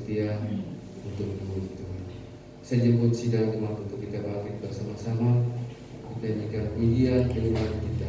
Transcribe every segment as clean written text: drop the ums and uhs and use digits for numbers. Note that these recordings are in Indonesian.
setia untuk mengikuti Tuhan. Saya jemput sidang umat untuk kita bangkit bersama-sama. Kita nyanyikan pujian keimanan kita.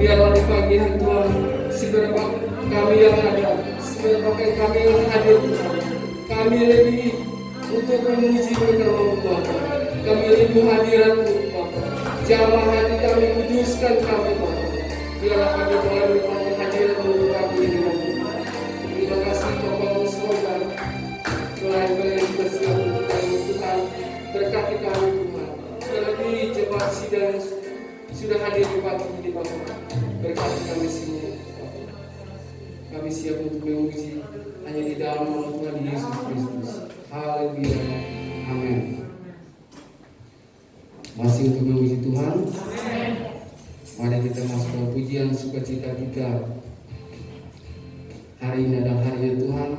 Biarlah di pagi hari Tuhan, seberapa kami yang ada, seberapa kami yang hadir Tuhan, kami lebih untuk memuji berkata-Mu Bapa. Kami rindu hadirat-Mu Bapa. Jamah hati kami, kuduskan kami Bapa. Biarlah kami melalui hadirat-Mu kami ini nanti. Terima kasih Bapa Surga. Mulai kita siap untuk kami Tuhan, berkati kami Tuhan. Terlebih jemaat sidang sudah hadir di pagi ini Bapa. Berkati kami semua. Kami siap untuk memuji hanya di dalam nama Tuhan Yesus Kristus. Haleluya. Amin. Masih untuk memuji Tuhan. Mari kita masuk ke pujian sukacita kita. Hari ini adalah harinya Tuhan.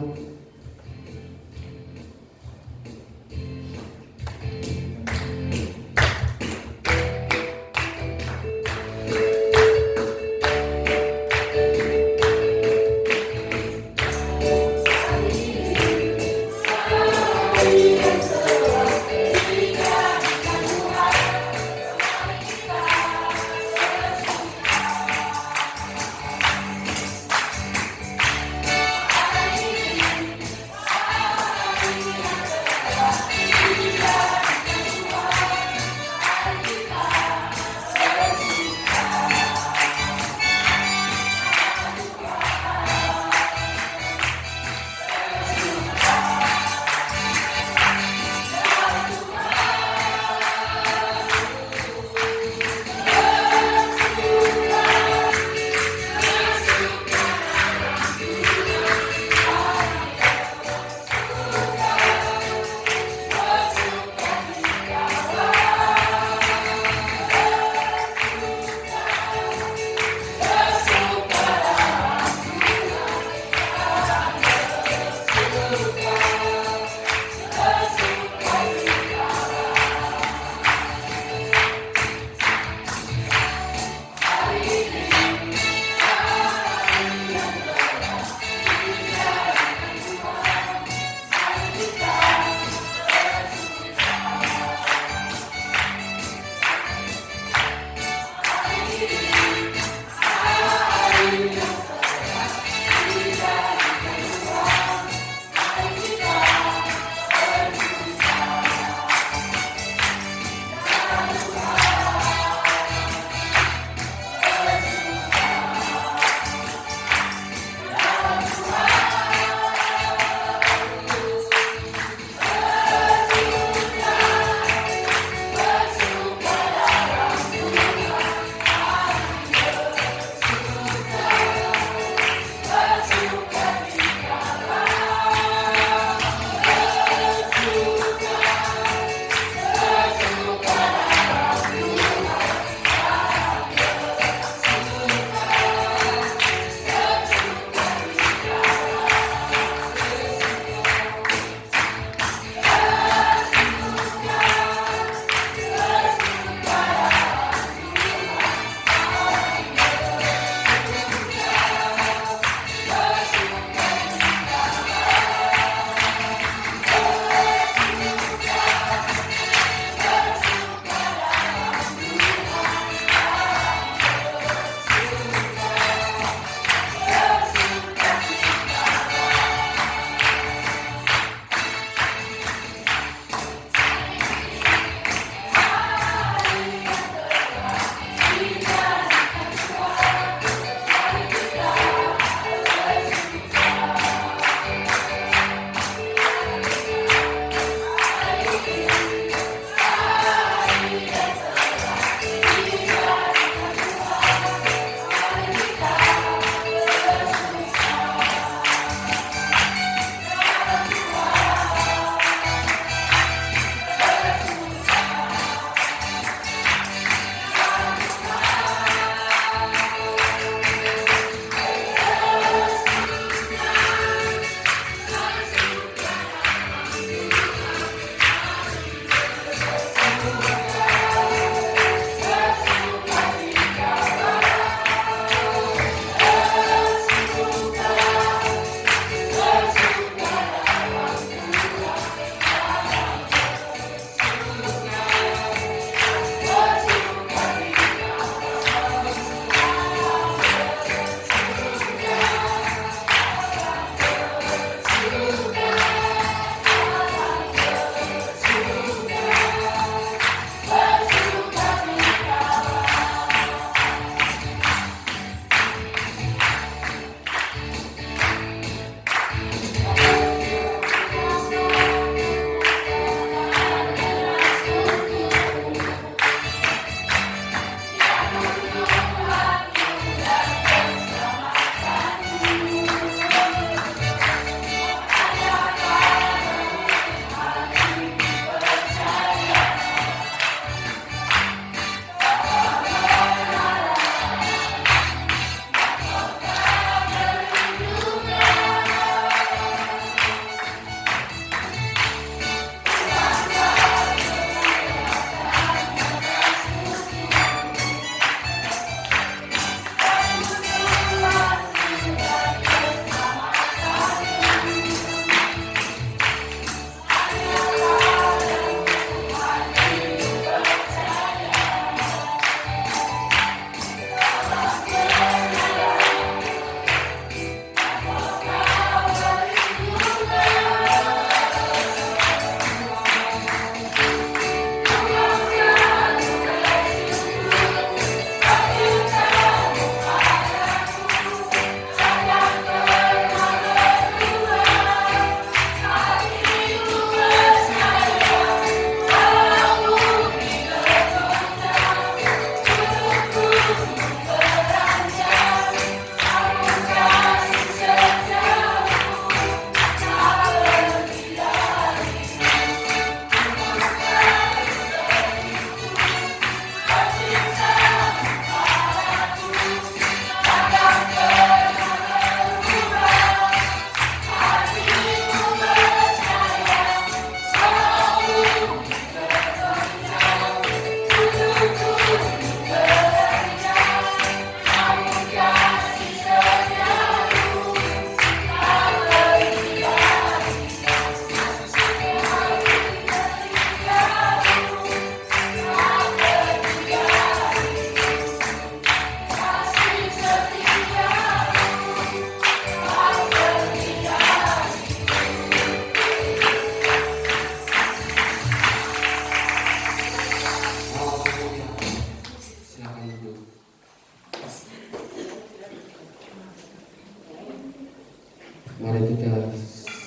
Mari kita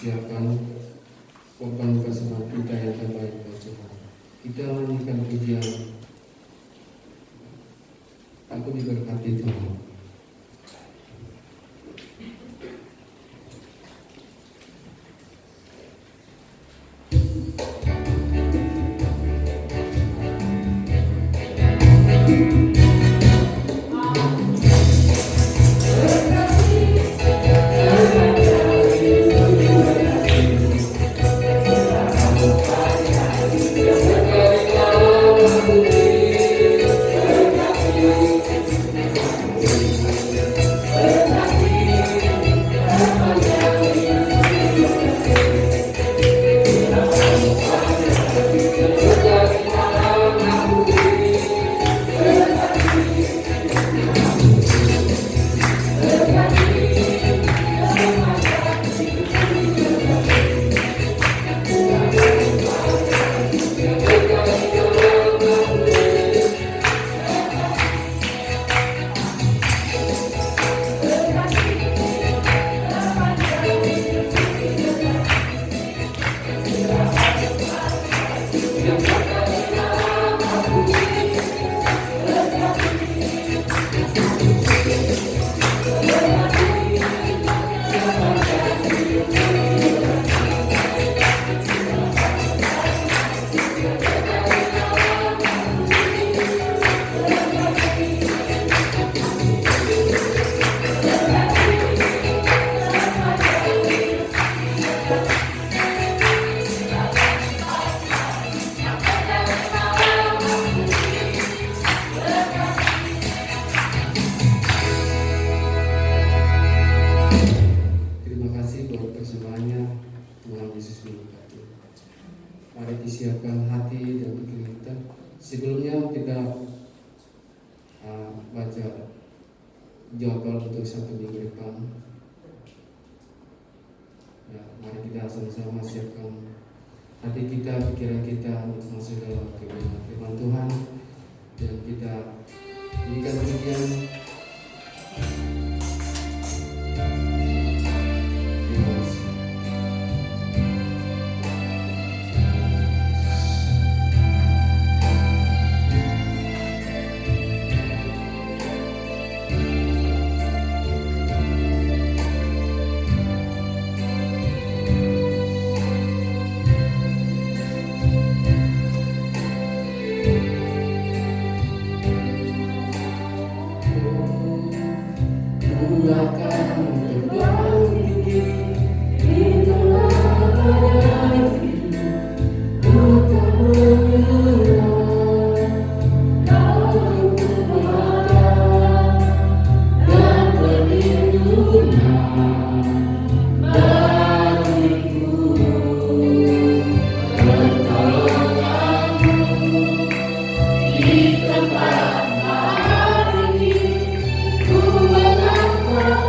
siapkan korban bersama kita yang terbaik buat Tuhan. Kita menyanyikan pujian Aku Diberkati Tuhan. Mari disiapkan hati dan pikiran kita. Sebelumnya kita baca jadwal untuk 1 minggu depan. Ya, mari kita sama-sama siapkan hati kita, pikiran kita untuk masuk dalam kebenaran firman Tuhan, dan kita berikan pujian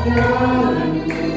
Ku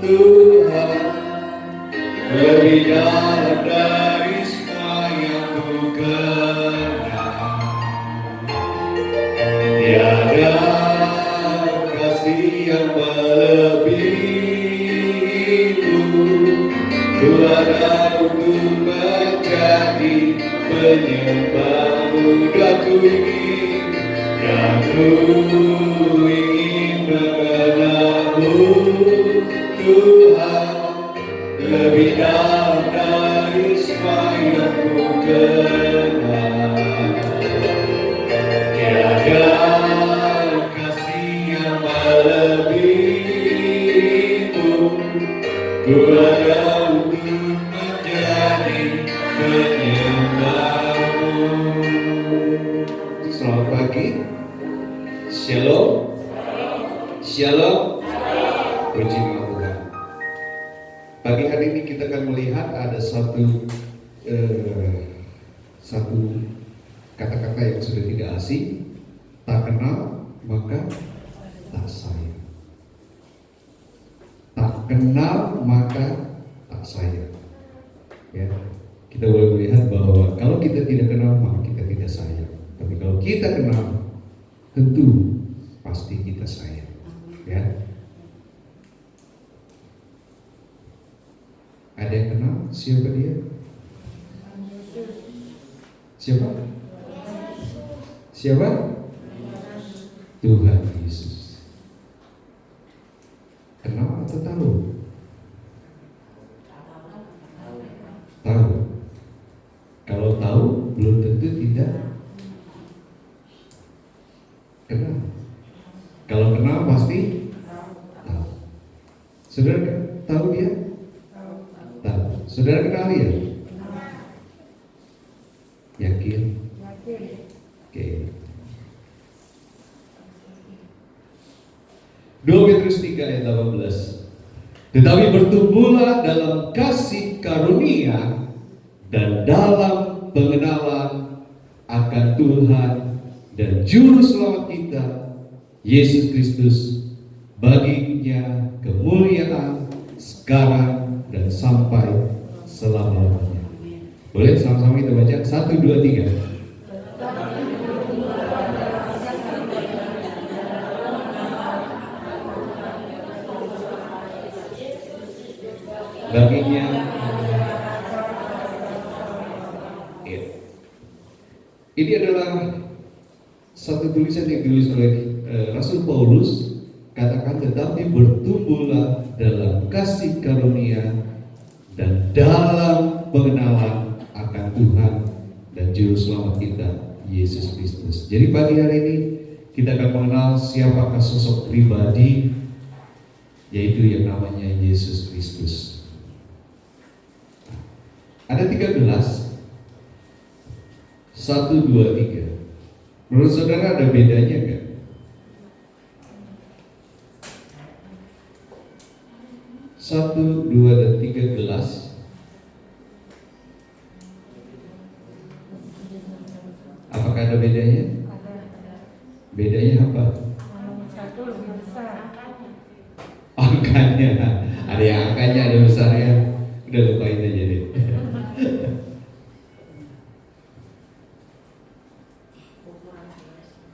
Tuhan, lebih dalam dari semua yang ku kenal. Tiada kasih yang melebihimu. Ku ada untuk menjadi penyembahmu, dan ku ingin mengenalmu Tuhan, lebih dalam dari semua yang ku kenal. Tiada kasih yang melebihimu. Ku ada untuk menjadi penyembahmu. Selamat pagi. Shalom. Shalom. Puji nama Tuhan. Pagi hari ini kita akan melihat ada satu kata-kata yang sudah tidak asing. Tak kenal maka tak sayang. Tak kenal maka tak sayang. Ya, kita boleh melihat bahwa kalau kita tidak kenal maka kita tidak sayang. Tapi kalau kita kenal, tentu pasti kita sayang. Ya. Ada yang kenal siapa dia? Siapa? Siapa? Tuhan Yesus. Kenal atau tahu? Tahu. Kalau tahu belum tentu tidak kenal. Kalau kenal pasti tahu. Saudara tahu dia? Tahu. Saudara kenal dia? Yakin? Oke. 2 Petrus 3 ayat 18. Tetapi bertumbuhlah dalam kasih karunia dan dalam pengenalan akan Tuhan dan Juru Selamat kita, Yesus Kristus. Baginya kemuliaan sekarang dan sampai selama-lamanya. Boleh sama-sama kita baca 1, 2, 3. Baginya ya. Ini adalah satu tulisan yang ditulis oleh Rasul Paulus. Katakan tetapi bertumbuhlah dalam kasih karunia dan dalam pengenalan akan Tuhan dan Juru Selamat kita, Yesus Kristus. Jadi pagi hari ini kita akan mengenal siapakah sosok pribadi, yaitu yang namanya Yesus Kristus. Ada 3 gelas, 1, 2, 3. Menurut saudara ada bedanya enggak? Satu, 2, dan 3 gelas. Apakah ada bedanya? Bedanya apa? Satu lebih besar. Angkanya. Ada yang angkanya, ada besarnya. Udah lupain aja deh.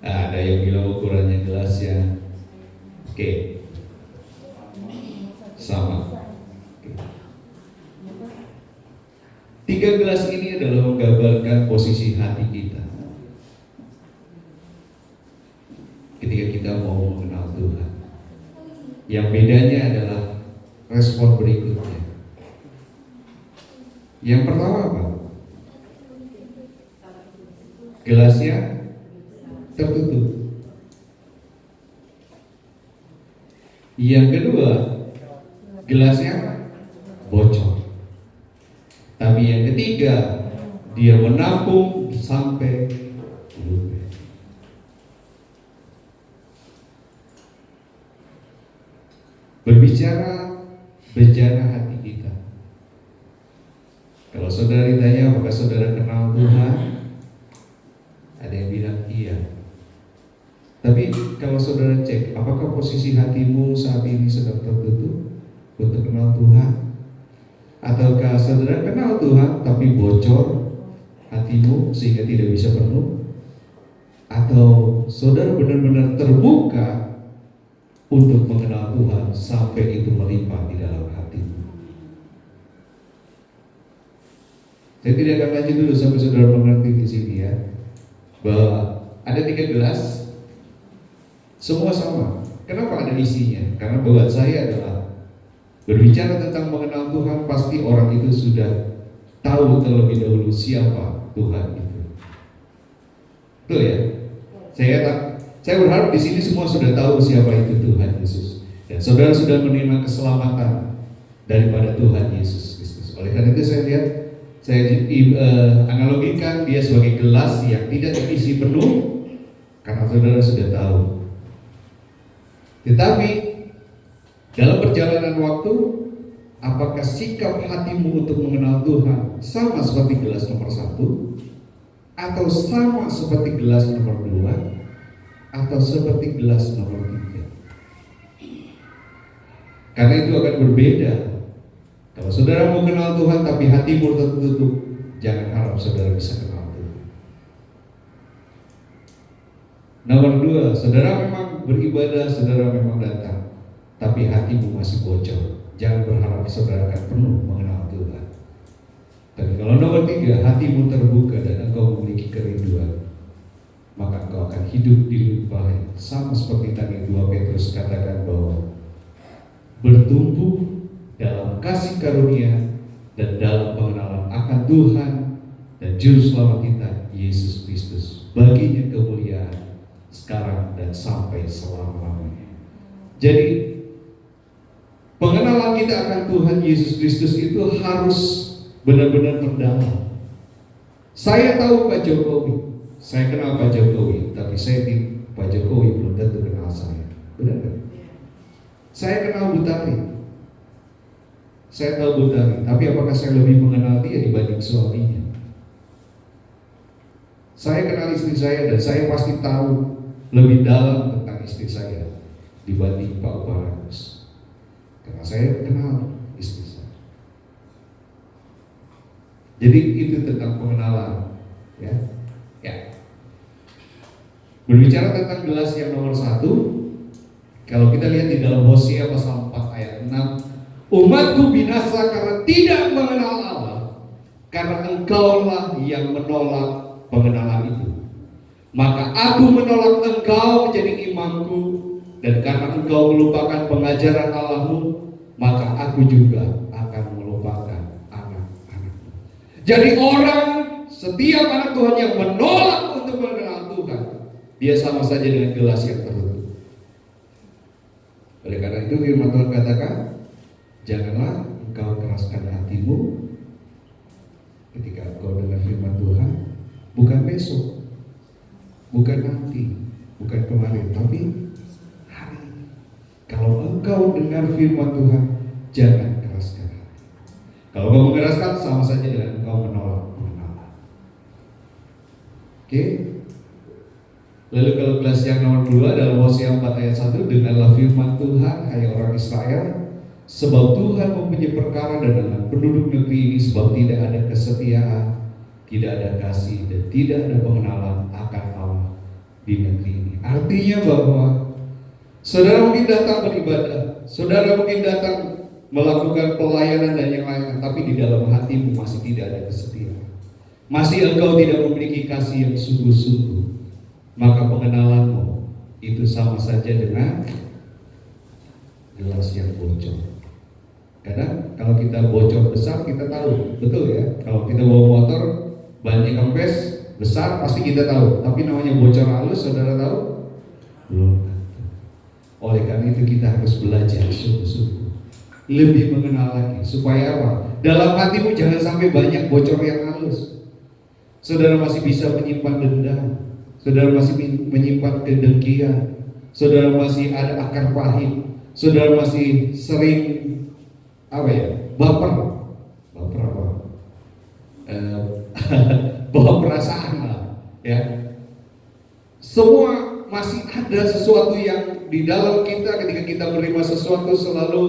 Ada yang bilang ukurannya gelasnya. Oke. Sama. 3 gelas ini adalah menggambarkan posisi hati kita ketika kita mau mengenal Tuhan. Yang bedanya adalah respon berikutnya. Yang pertama apa? Gelasnya tertutup. Yang kedua, gelasnya bocor. Tapi yang ketiga, dia menampung sampai luber. Berbicara bejana hati kita. Kalau saudara ditanya apakah saudara kenal Tuhan, ada yang bilang iya. Tapi kalau saudara cek, apakah posisi hatimu saat ini sedang tertutup untuk apakah saudara kenal Tuhan tapi bocor hatimu sehingga tidak bisa penuh? Atau saudara benar-benar terbuka untuk mengenal Tuhan sampai itu melimpah di dalam hatimu? Saya tidak akan lanjut dulu sampai saudara mengerti di sini ya, bahwa ada 3 gelas, semua sama. Kenapa ada isinya? Karena buat saya adalah berbicara tentang mengenal Tuhan, pasti orang itu sudah tahu terlebih dahulu siapa Tuhan itu. Betul ya? Saya berharap di sini semua sudah tahu siapa itu Tuhan Yesus, dan saudara sudah menerima keselamatan daripada Tuhan Yesus Kristus. Oleh karena itu saya analogikan dia sebagai gelas yang tidak terisi penuh, karena saudara sudah tahu. Tetapi dalam perjalanan waktu, apakah sikap hatimu untuk mengenal Tuhan sama seperti gelas nomor 1, atau sama seperti gelas nomor 2, atau seperti gelas nomor 3? Karena itu akan berbeda. Kalau saudara mau kenal Tuhan tapi hatimu tertutup, jangan harap saudara bisa kenal Tuhan. Nomor 2, saudara memang beribadah, saudara memang datang, tapi hatimu masih bocor. Jangan berharap saudara akan penuh mengenal Tuhan. Tapi kalau nomor 3, hatimu terbuka dan engkau memiliki kerinduan, maka engkau akan hidup dilimpahi. Sama seperti tadi 2 Petrus katakan bahwa bertumbuh dalam kasih karunia dan dalam pengenalan akan Tuhan dan Juru Selamat kita Yesus Kristus. Baginya kemuliaan sekarang dan sampai selama-lamanya. Jadi pengenalan kita akan Tuhan Yesus Kristus itu harus benar-benar mendalam. Saya tahu Pak Jokowi, saya kenal Pak Jokowi, tapi Pak Jokowi belum tentu kenal saya. Benar kan? Saya kenal Butari, saya tahu Butari, tapi apakah saya lebih mengenal dia dibanding suaminya? Saya kenal istri saya dan saya pasti tahu lebih dalam tentang istri saya dibanding Pak Uparagus, karena saya kenal istri saya. Jadi itu tentang pengenalan, ya. Berbicara tentang gelas yang nomor 1, kalau kita lihat di dalam Hosea pasal 4 ayat 6, umatku binasa karena tidak mengenal Allah, karena engkaulah yang menolak pengenalan itu. Maka aku menolak engkau menjadi imamku, dan karena engkau melupakan pengajaran Allahmu, maka aku juga akan melupakan anak-anakmu. Jadi setiap anak Tuhan yang menolak untuk mengenal Tuhan, dia sama saja dengan gelas yang tertutup. Oleh karena itu firman Tuhan katakan, janganlah engkau keraskan hatimu ketika engkau dengar firman Tuhan. Bukan besok, bukan nanti, bukan kemarin, tapi hari ini. Kalau engkau dengar firman Tuhan, jangan keraskan hati. Kalau engkau mengeraskan, sama saja dengan engkau menolak pengenalan. Oke? Lalu kalau gelas yang nomor 2 dalam Hosea 4 ayat 1, dengarlah firman Tuhan, hai orang Israel, sebab Tuhan mempunyai perkara dengan penduduk negeri ini, sebab tidak ada kesetiaan, tidak ada kasih, dan tidak ada pengenalan akan Allah di negeri ini. Artinya bahwa saudara mungkin datang beribadah, saudara mungkin datang melakukan pelayanan dan yang lain, tapi di dalam hatimu masih tidak ada kesetiaan, masih engkau tidak memiliki kasih yang sungguh-sungguh, maka pengenalanmu itu sama saja dengan gelas yang bocor. Karena kalau kita bocor besar, kita tahu, betul ya. Kalau kita bawa motor bannya kempes besar, pasti kita tahu. Tapi namanya bocor halus, saudara tahu? Belum. Oleh karena itu kita harus belajar sungguh-sungguh, lebih mengenal lagi. Supaya apa? Dalam hatimu jangan sampai banyak bocor yang halus. Saudara masih bisa menyimpan dendam, saudara masih menyimpan kedengkian, saudara masih ada akar pahit, saudara masih sering baper apa? Bawa perasaan lah, ya. Semua masih ada sesuatu yang di dalam kita ketika kita menerima sesuatu selalu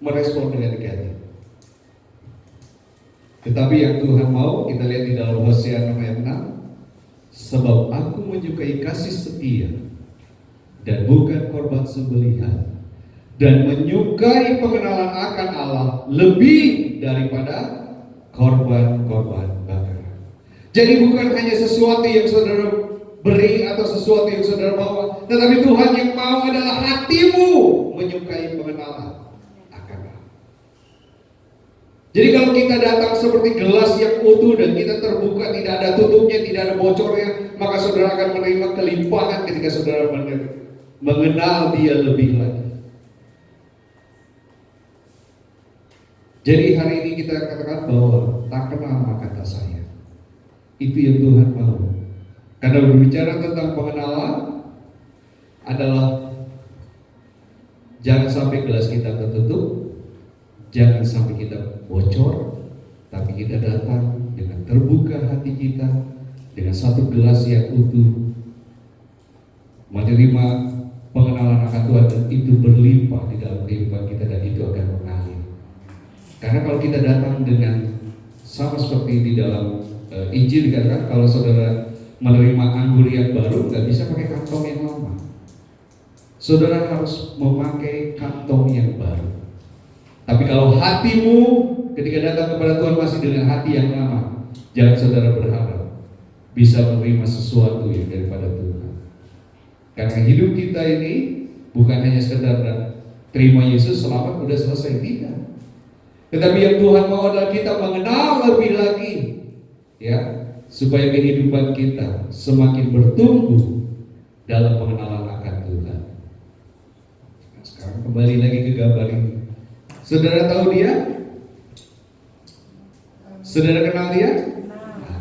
merespon dengan negatif. Tetapi yang Tuhan mau, kita lihat di dalam Hosea 6 ayat 6, sebab aku menyukai kasih setia dan bukan korban sembelihan, dan menyukai pengenalan akan Allah lebih daripada korban-korban bakaran. Jadi bukan hanya sesuatu yang saudara beri atau sesuatu yang saudara bawa, tetapi Tuhan yang mau adalah hatimu menyukai pengenalan akan Allah. Jadi kalau kita datang seperti gelas yang utuh dan kita terbuka, tidak ada tutupnya, tidak ada bocornya, maka saudara akan menerima kelimpahan ketika saudara mengenal Dia lebih lagi. Jadi hari ini kita katakan bahwa tak kenal maka tak sayang. Itu yang Tuhan mau. Karena berbicara tentang pengenalan adalah jangan sampai gelas kita tertutup, jangan sampai kita bocor, tapi kita datang dengan terbuka hati kita, dengan satu gelas yang utuh, menerima pengenalan akan Tuhan, dan itu berlimpah di dalam kehidupan kita, dan itu akan mengalir. Karena kalau kita datang dengan sama seperti di dalam Injil dikatakan, kalau saudara menerima anggur yang baru, nggak bisa pakai kantong yang lama. Saudara harus memakai kantong yang baru. Tapi kalau hatimu ketika datang kepada Tuhan masih dengan hati yang lama, jangan saudara berharap bisa menerima sesuatu yang daripada Tuhan. Karena hidup kita ini bukan hanya sekedar terima Yesus selamat udah selesai, tidak. Tetapi yang Tuhan mau adalah kita mengenal lebih lagi, ya, supaya kehidupan kita semakin bertumbuh dalam pengenalan akan Tuhan. Nah, sekarang kembali lagi ke gambar ini. Saudara tahu Dia? Saudara kenal Dia?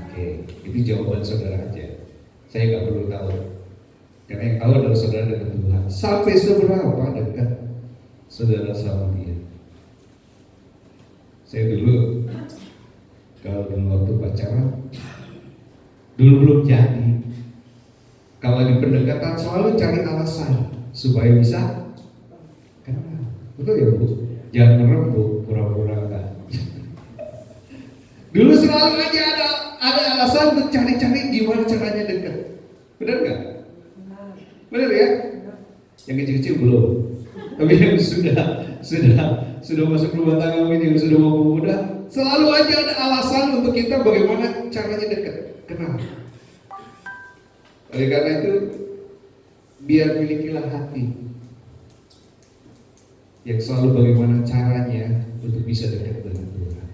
Oke, itu jawaban saudara aja. Saya nggak perlu tahu. Karena yang tahu adalah saudara dengan Tuhan. Sampai seberapa dekat saudara sama Dia? Saya dulu, kalau dulu waktu pacaran, dulu belum jadi. Kalau di pendekatan selalu cari alasan supaya bisa kenal. Betul ya Bu? Jangan merem Bu, pura-pura enggak. Dulu selalu aja ada alasan untuk cari-cari gimana caranya dekat. Benar nggak? Benar ya? Yang kecil-kecil belum. Tapi yang sudah masuk rumah tangga ini, yang sudah mau muda, selalu aja ada alasan untuk kita bagaimana caranya dekat, kenal. Oleh karena itu, biar milikilah hati yang selalu bagaimana caranya untuk bisa dekat dengan Tuhan.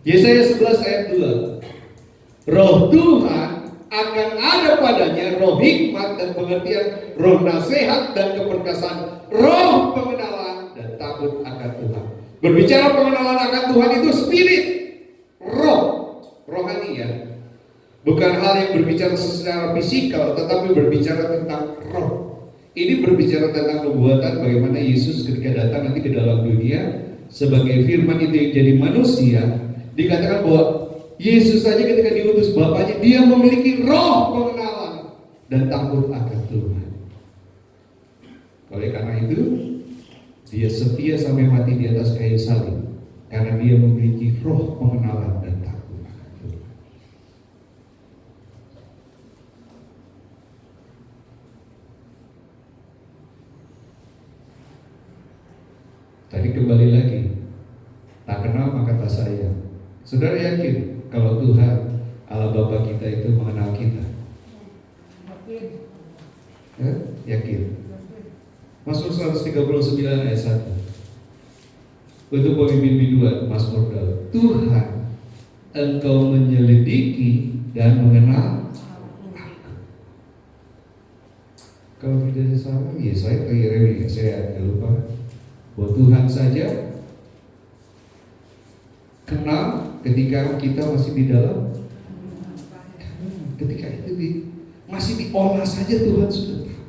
Yesaya 11 ayat 2, Roh Tuhan akan ada padanya, roh hikmat dan pengertian, roh nasihat dan keperkasaan, roh pengenalan dan takut akan Tuhan. Berbicara pengenalan akan Tuhan itu spirit, roh, rohani ya. Bukan hal yang berbicara secara fisikal, tetapi berbicara tentang roh. Ini berbicara tentang nubuatan, bagaimana Yesus ketika datang nanti ke dalam dunia sebagai firman itu yang jadi manusia. Dikatakan bahwa Yesus saja ketika diutus Bapaknya, Dia memiliki roh pengenalan dan takut akan Tuhan. Oleh karena itu, Dia setia sampai mati di atas kayu salib, karena Dia memiliki roh pengenalan dan takut akan Tuhan. Tadi kembali lagi, tak kenal maka tak sayang. Saudara yakin kalau Tuhan Allah Bapa kita itu mengenal kita? Yakin? Mazmur 139 ayat 1. Untuk pemimpin biduan Mazmur Daud, Tuhan, Engkau menyelidiki dan mengenal aku. Kalau tidak salah, ya saya kira saya agak lupa bahwa Tuhan saja kenal ketika kita masih di dalam, ketika itu masih diolah saja Tuhan sudah tahu.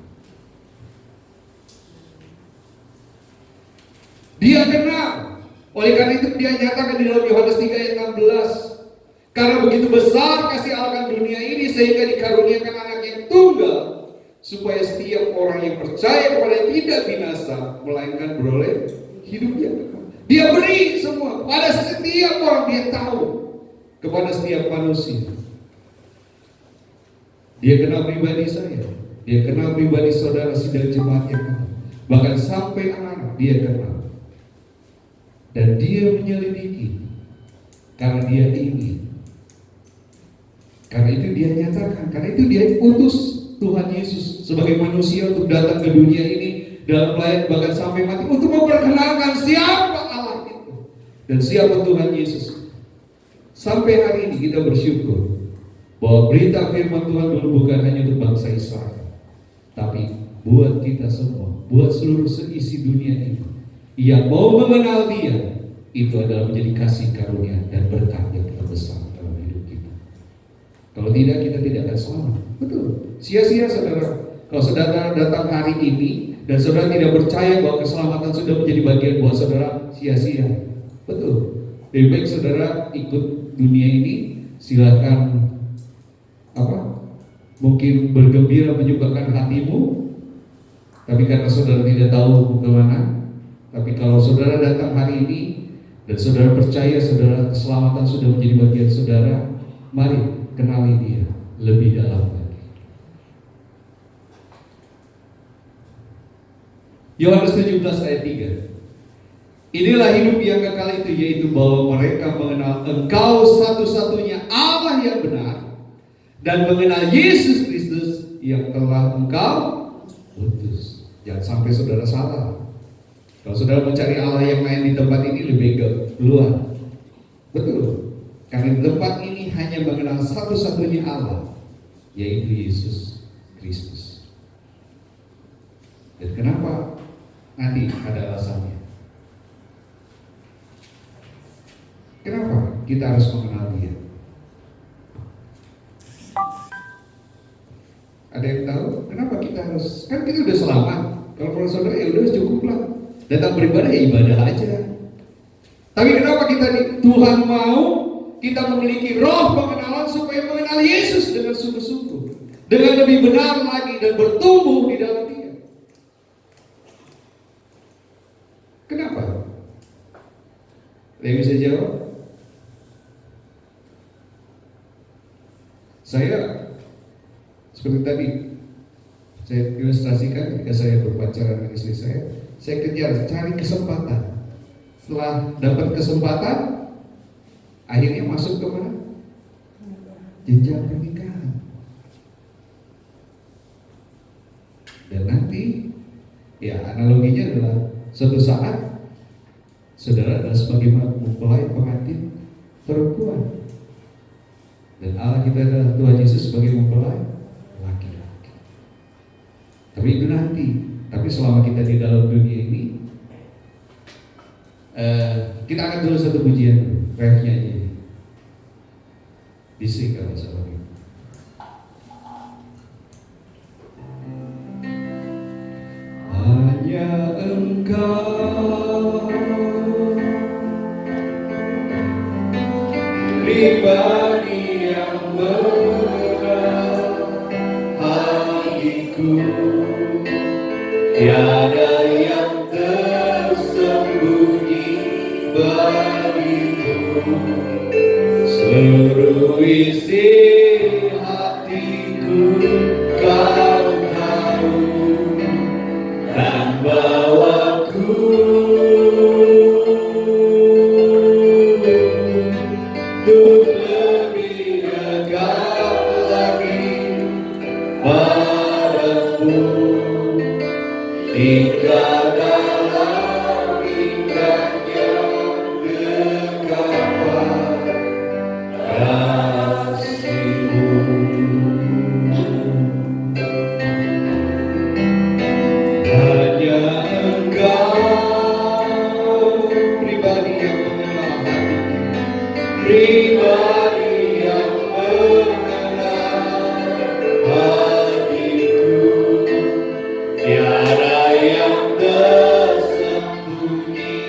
Dia kenal. Oleh karena itu Dia nyatakan di dalam Yohanes 3 ayat 16, karena begitu besar kasih Allah akan dunia ini sehingga dikaruniakan anak yang tunggal, supaya setiap orang yang percaya kepada tidak binasa, melainkan beroleh hidup yang kekal. Dia beri semua pada setiap dia tahu kepada setiap manusia. Dia kenal pribadi saya, dia kenal pribadi saudara sidang jemaat yang ada. Bahkan sampai anak dia kenal. Dan dia menyelidiki karena dia ingin. Karena itu dia nyatakan, karena itu dia utus Tuhan Yesus sebagai manusia untuk datang ke dunia ini dalam pelayanan bahkan sampai mati untuk memperkenalkan siapa Allah itu dan siapa Tuhan Yesus. Sampai hari ini kita bersyukur bahwa berita firman Tuhan dulu bukan hanya untuk bangsa Israel, tapi buat kita semua, buat seluruh seisi dunia ini yang mau mengenal Dia. Itu adalah menjadi kasih karunia dan berkat yang terbesar dalam hidup kita. Kalau tidak, kita tidak akan selamat. Betul. Sia-sia saudara. Kalau saudara datang hari ini dan saudara tidak percaya bahwa keselamatan sudah menjadi bagian buat saudara, sia-sia. Betul. Lebih baik saudara ikut dunia ini, silakan mungkin bergembira menyukakan hatimu, tapi karena saudara tidak tahu kemana. Tapi kalau saudara datang hari ini dan saudara percaya saudara keselamatan sudah menjadi bagian saudara, mari kenali Dia lebih dalam lagi. Yohanes 17 ayat 3. Inilah hidup yang kekal itu, yaitu bahwa mereka mengenal Engkau satu-satunya Allah yang benar dan mengenal Yesus Kristus yang telah Engkau utus. Jangan sampai saudara salah. Kalau saudara mencari Allah yang lain di tempat ini, lebih keluar. Betul. Karena di tempat ini hanya mengenal satu-satunya Allah, yaitu Yesus Kristus. Dan kenapa? Nanti ada alasannya. Kenapa kita harus mengenal Dia? Ada yang tahu? Kenapa kita harus? Kan kita udah selamat. Kalau menurut saudara ya udah cukuplah. Datang beribadah ya ibadah aja. Tapi kenapa Tuhan mau kita memiliki roh pengenalan supaya mengenal Yesus dengan sungguh-sungguh, dengan lebih benar lagi dan bertumbuh di dalam Dia. Kenapa? Ada yang bisa jawab? Saya seperti tadi saya ilustrasikan ketika saya berpacaran dengan istri saya kejar cari kesempatan. Setelah dapat kesempatan, akhirnya masuk ke mana? Jenjang pernikahan. Dan nanti, ya analoginya adalah suatu saat saudara adalah sebagai mempelai pengantin perempuan, dan Allah kita adalah Tuhan Yesus sebagai mempelai laki-laki. Tapi itu nanti. Tapi selama kita di dalam dunia ini, kita akan dulu satu pujian, refnya aja. Bisik kalau salah. Hanya Engkau pribadi yang mengenal hatiku. Tiada yang tersembunyi bagimu, seluruh isi hatiku Kau tahu, dan bawaku untuk lebih dekat lagi padamu. Hingga dalam indahnya dekapan kasih-Mu. Hanya Engkau pribadi yang mengenal hatiku, pribadi yang mengenal hatiku. Tiada yang tersembunyi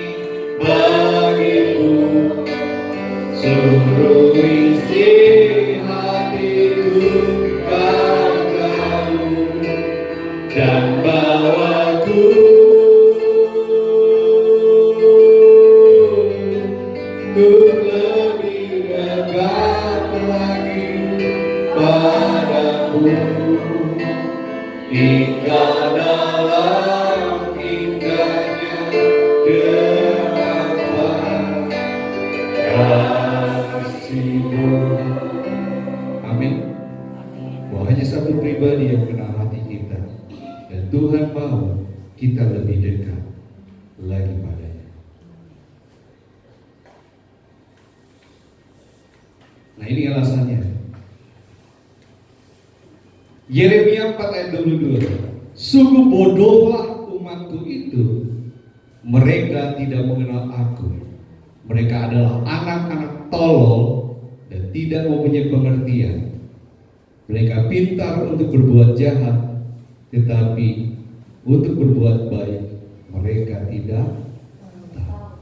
kita lebih dekat lagi padanya. Nah, ini alasannya. Yeremia 4 ayat 22. Sungguh bodohlah umatku itu, mereka tidak mengenal aku. Mereka adalah anak-anak tolol dan tidak mempunyai pengertian. Mereka pintar untuk berbuat jahat, tetapi untuk berbuat baik mereka tidak tahu.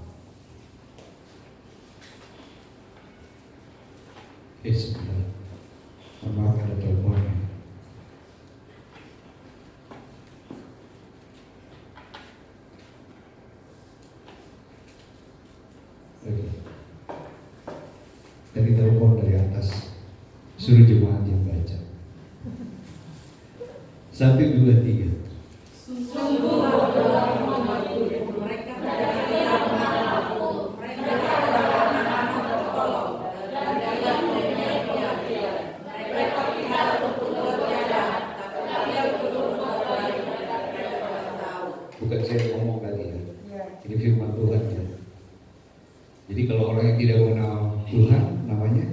Sebentar, maaf ada telepon. Dari telepon dari atas, suruh jemaat yang baca. 1, 2, 3. Sungguh bodohlah umatku, mereka tidak mengenal aku. Mereka adalah anak-anak tolol dan tidak mempunyai pengertian. Mereka pintar untuk berbuat jahat, tapi untuk berbuat baik mereka tidak tahu. Bukan saya ngomong kali ya. Ya. Ini firman Tuhan ya. Jadi kalau orang yang tidak mengenal Tuhan, namanya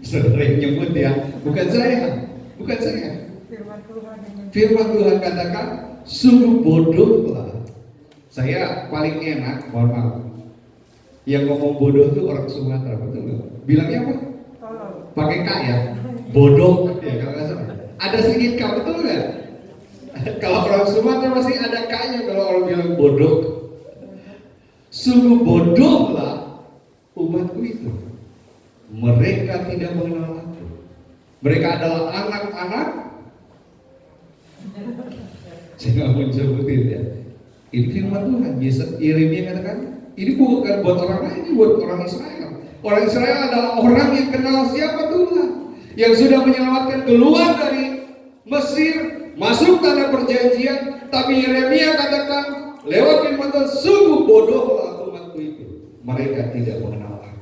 saudara yang nyebut ya, bukan saya. Bukan saya. Firman Tuhan ini. Firman Tuhan katakan, sungguh bodohlah. Saya paling enak, mohon maaf. Yang ngomong bodoh itu orang Sumatera, betul nggak? Bilangnya apa? Tolong. Pakai K ya, bodoh ya kalau nggak salah. Ada sedikit K, betul nggak? Kalau orang Sumatera masih ada K-nya kalau orang bilang bodoh. Sungguh bodohlah umatku itu. Mereka tidak mengenal aku. Mereka adalah anak-anak. Saya nggak mau sebutin ya. Ini firman Tuhan. Yeremia katakan, ini bukan buat orang lain, ini buat orang Israel. Orang Israel adalah orang yang kenal siapa Tuhan, yang sudah menyelamatkan keluar dari Mesir, masuk tanah perjanjian. Tapi Yeremia katakan lewat firman Tuhan, sungguh bodohlah umatku itu. Mereka tidak mengenal aku.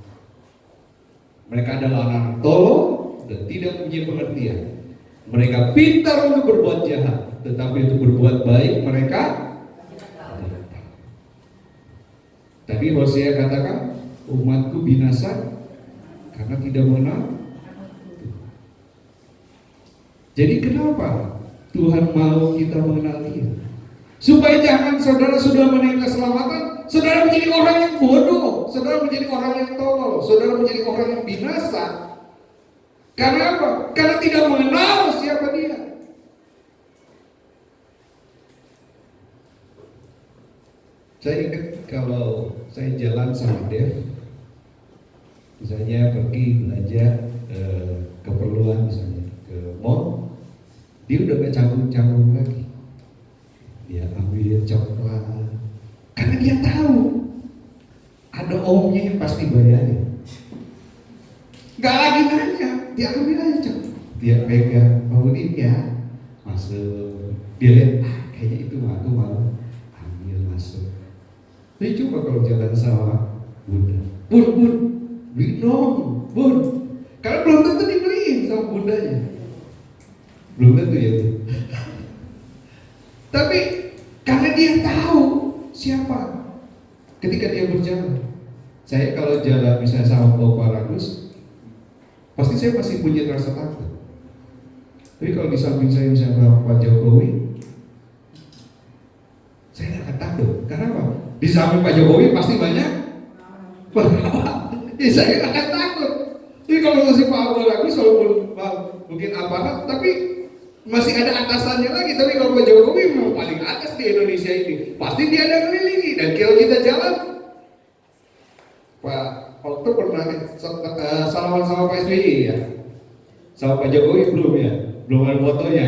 Mereka adalah anak tolol dan tidak punya pengertian. Mereka pintar untuk berbuat jahat, tetapi untuk berbuat baik mereka tidak tahu. Tadi Hosea katakan, umatku binasa karena tidak mengenal. Jadi kenapa Tuhan mau kita mengenal Dia? Supaya jangan saudara sudah menaik keselamatan, saudara menjadi orang yang bodoh, saudara menjadi orang yang tolol, saudara menjadi orang yang binasa. Karena apa? Karena tidak mengenal siapa Dia. Saya ingat kalau saya jalan sama Dev, misalnya pergi belanja keperluan, misalnya ke mall, dia udah gak canggung-canggung lagi. Dia ambil coklat, karena dia tahu ada omnya yang pasti bayarin. Gak lagi nanya, dia ambil aja coklat, dia pegang, mau ini ya, masuk. Dia lihat, kayaknya itu aku mau ambil, masuk. Tapi coba kalau jalan sama bunda, bun, beli dong, bun. Karena belum tentu dibeliin sama bundanya, belum tentu ya. Tapi karena dia tahu siapa, ketika dia berjalan. Saya kalau jalan misalnya sama Bapak Ragus, pasti saya masih punya rasa takut. Tapi kalau di samping saya misalnya Pak Jokowi, saya nggak akan takut. Karena apa? Di samping Pak Jokowi pasti banyak ya saya nggak akan takut. Jadi kalau masih Pak Ragus, walaupun mungkin aparat, tapi masih ada atasannya lagi. Tapi kalau Pak Jokowi memang paling atas di Indonesia ini, pasti dia ada kelilingi. Dan kalau kita jalan, Pak waktu pernah salaman sama Pak SBY ya, sama Pak Jokowi belum ya, belum ada fotonya.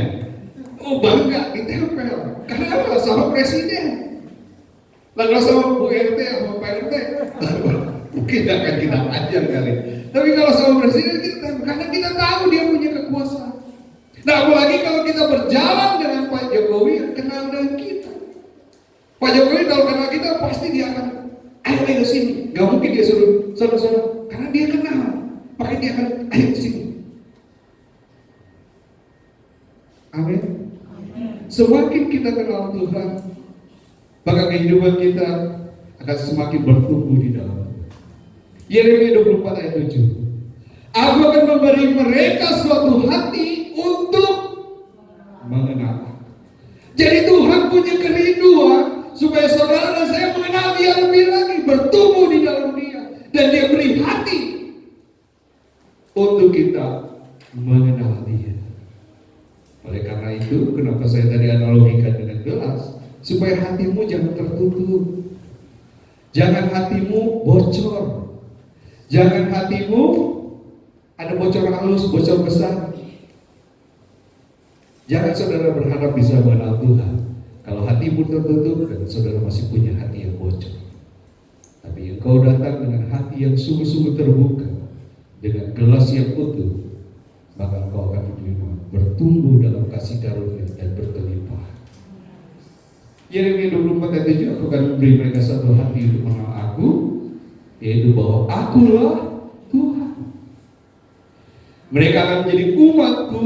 Oh bangga, ditempel. Karena apa? Sama presiden. Lalu sama Bu RT sama Pak RT, mungkin akan kita ajar kali. Tapi kalau sama presiden kita, karena kita tahu dia punya kekuasaan. Nah apalagi kalau kita berjalan dengan Pak Jokowi yang kenal dengan kita. Pak Jokowi kalau kenal kita pasti dia akan ayo ke sini. Gak mungkin dia suruh sana, karena dia kenal. Makanya dia akan ayo ke sini. Amin. semakin kita kenal Tuhan, maka kehidupan kita akan semakin bertumbuh di dalam Tuhan. Yeremia 24 ayat 7. Aku akan memberi mereka suatu hati untuk mengenal. Jadi Tuhan punya kerinduan supaya saudara dan saya mengenal Dia lebih lagi, bertumbuh di dalam Dia, dan Dia beri hati untuk kita mengenal Dia. Oleh karena itu, kenapa saya tadi analogikan dengan gelas, supaya hatimu jangan tertutup, jangan hatimu bocor, jangan hatimu ada bocor halus, bocor besar. Jangan saudara berharap bisa mengenal Tuhan kalau hatimu tertutup dan saudara masih punya hati yang bocor. Tapi engkau datang dengan hati yang sungguh-sungguh terbuka, dengan gelas yang utuh, maka engkau akan menerima, bertumbuh dalam kasih karunia dan berlimpah. Yeremia 24 ayat 7, aku akan memberi mereka satu hati untuk mengenal aku, yaitu bahwa akulah Tuhan. Mereka akan menjadi umatku,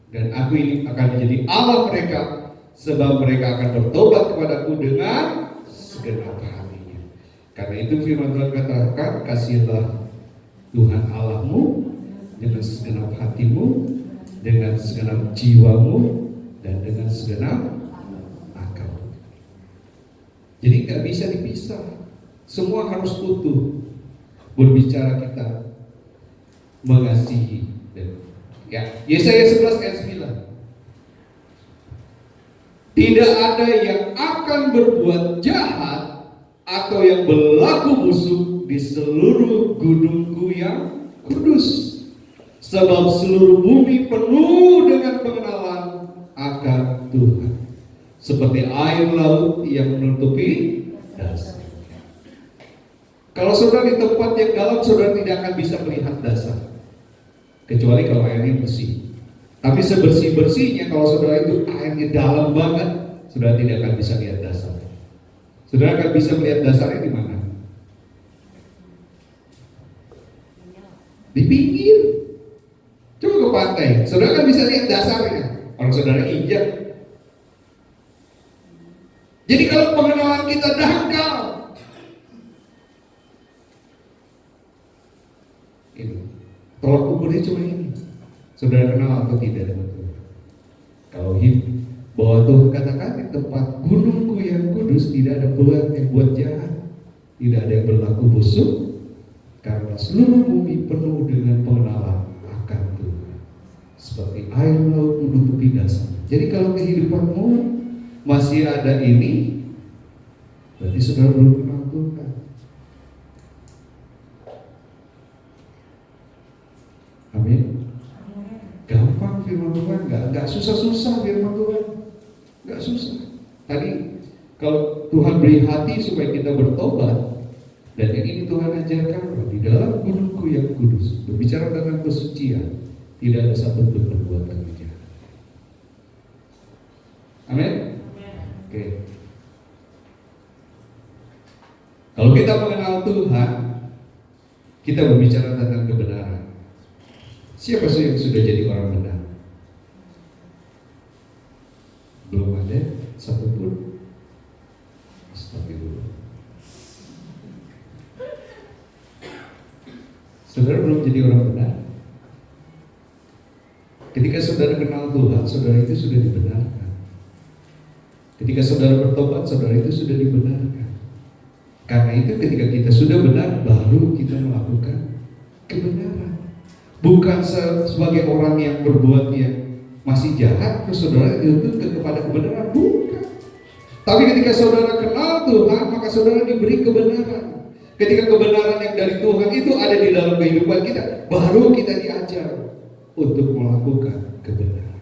dan aku ini akan menjadi Allah mereka, sebab mereka akan bertobat kepadaku dengan segenap hatinya. Karena itu firman Tuhan katakan, kasihilah Tuhan Allahmu dengan segenap hatimu, dengan segenap jiwamu, dan dengan segenap akal. Jadi gak bisa dipisah, semua harus utuh. Berbicara kita mengasihi dan ya, Yesaya 11 ayat 9. Tidak ada yang akan berbuat jahat atau yang berlaku busuk di seluruh gunungku yang kudus, sebab seluruh bumi penuh dengan pengenalan akan Tuhan, seperti air laut yang menutupi dasar. Kalau saudara di tempat yang dalam, saudara tidak akan bisa melihat dasar, kecuali kalau airnya bersih. Tapi sebersih-bersihnya, kalau saudara itu airnya dalam banget, saudara tidak akan bisa lihat dasar. Saudara akan bisa melihat dasarnya di mana? Di pinggir. Coba ke pantai, saudara akan bisa lihat dasarnya. Orang saudara injak. Jadi kalau pengenalan kita dangkal, ini tolak ukurnya cuma ini. Saudara kenal atau tidak dengan Tuhan? Kalau bahwa Tuhan katakan di tempat gunungku yang kudus tidak ada buat yang buat jahat, tidak ada yang berlaku busuk, karena seluruh bumi penuh dengan pengenalan akan Tuhan, seperti air laut menutupi dasar. Jadi kalau kehidupanmu masih ada ini, berarti saudara belum kenal Tuhan. Amin. Gampang firman Tuhan, nggak susah-susah firman Tuhan, nggak susah. Tadi kalau Tuhan beri hati supaya kita bertobat, dan yang ini Tuhan ajarkan di dalam gunungku yang kudus, berbicara tentang kesucian, tidak ada satu pun perbuatan jahat. Amin. Oke. Kalau kita mengenal Tuhan, kita berbicara tentang kebenaran. Siapa sih yang sudah jadi orang benar? Belum ada satupun. Astagfirullah. Saudara belum jadi orang benar. Ketika saudara kenal Tuhan, saudara itu sudah dibenarkan. Ketika saudara bertobat, saudara itu sudah dibenarkan. Karena itu ketika kita sudah benar, baru kita melakukan kebenaran. Bukan sebagai orang yang berbuat yang masih jahat, terus saudara dituntut kepada kebenaran, bukan. Tapi ketika saudara kenal Tuhan, maka saudara diberi kebenaran. Ketika kebenaran yang dari Tuhan itu ada di dalam kehidupan kita, baru kita diajar untuk melakukan kebenaran.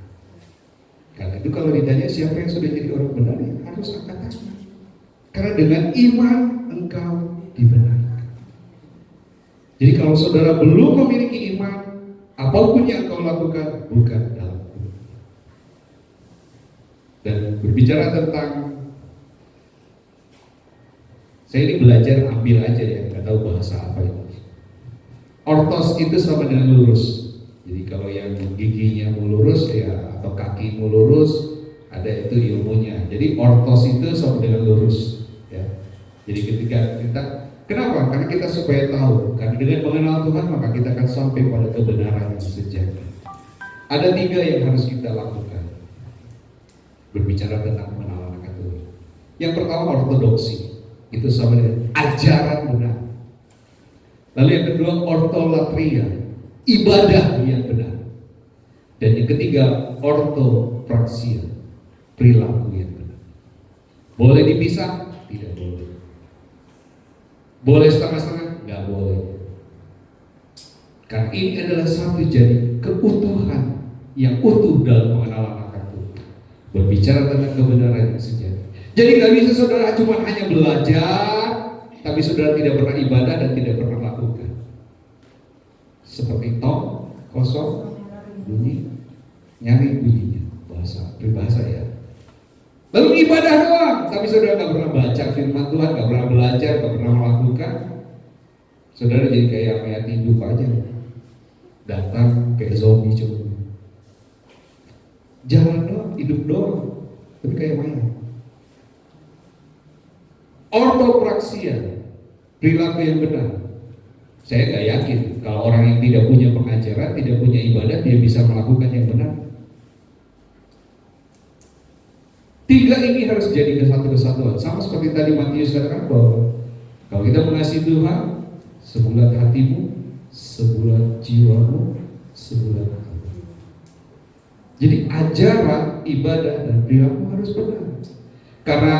Karena itu kalau ditanya siapa yang sudah jadi orang benar, ya harus angkat tangan. Karena dengan iman engkau dibenarkan. Jadi kalau saudara belum memiliki iman, apapun yang engkau lakukan bukan dalam kebenaran. Dan berbicara tentang, saya ini belajar ambil aja ya, nggak tahu bahasa apa itu. Ortos itu sama dengan lurus. Jadi kalau yang giginya mau lurus ya, atau kakimu lurus, ada itu ilmunya. Jadi ortos itu sama dengan lurus, ya. Jadi ketika kita, kenapa? Karena kita supaya tahu, karena dengan mengenal Tuhan maka kita akan sampai pada kebenaran yang sejati. Ada 3 yang harus kita lakukan berbicara tentang mengenal anak Tuhan. Yang pertama ortodoksi, itu sama dengan ajaran benar. Lalu yang kedua ortolatria, ibadah yang benar. Dan yang ketiga ortopraksia, perilaku yang benar. Boleh dipisah? Tidak boleh. Boleh setengah-setengah? Nggak boleh. Karena ini adalah satu jadi keutuhan yang utuh dalam mengenal anak Tuhan. Berbicara tentang kebenaran yang sejati. Jadi nggak bisa saudara cuma hanya belajar, tapi saudara tidak pernah ibadah dan tidak pernah lakukan. Seperti tong kosong bunyi, nyari bunyinya, bahasa peribahasa ya. Lalu ibadah doang, tapi saudara nggak pernah baca firman Tuhan, nggak pernah belajar, nggak pernah melakukan. Saudara jadi kayak mayat hidup aja, datang kayak zombie cuma. Jalan doang, hidup doang, tapi kayak mayat. Ortopraksia, perilaku yang benar. Saya nggak yakin kalau orang yang tidak punya pengajaran, tidak punya ibadah, dia bisa melakukan yang benar. 3 ini harus jadi satu kesatuan. Sama seperti tadi Matius katakan bahwa kalau kita mengasihi Tuhan, sebulat hatimu, sebulat jiwamu, sebulat hatimu. Jadi ajaran, ibadah, dan perilaku harus benar. Karena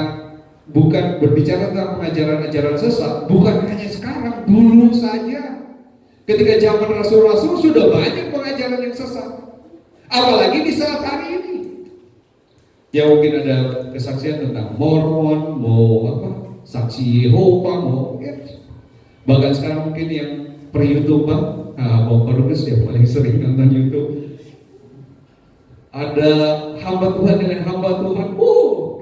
bukan berbicara tentang pengajaran-ajaran sesat, bukan hanya sekarang, dulu saja. Ketika zaman rasul-rasul sudah banyak pengajaran yang sesat. Apalagi di saat hari ini. Ya mungkin ada kesaksian tentang Mormon, mau apa, saksi Yehova, mau ya. Bahkan sekarang mungkin yang per YouTube Bapak Dubes ya paling sering nonton YouTube. Ada hamba Tuhan dengan hamba Tuhan,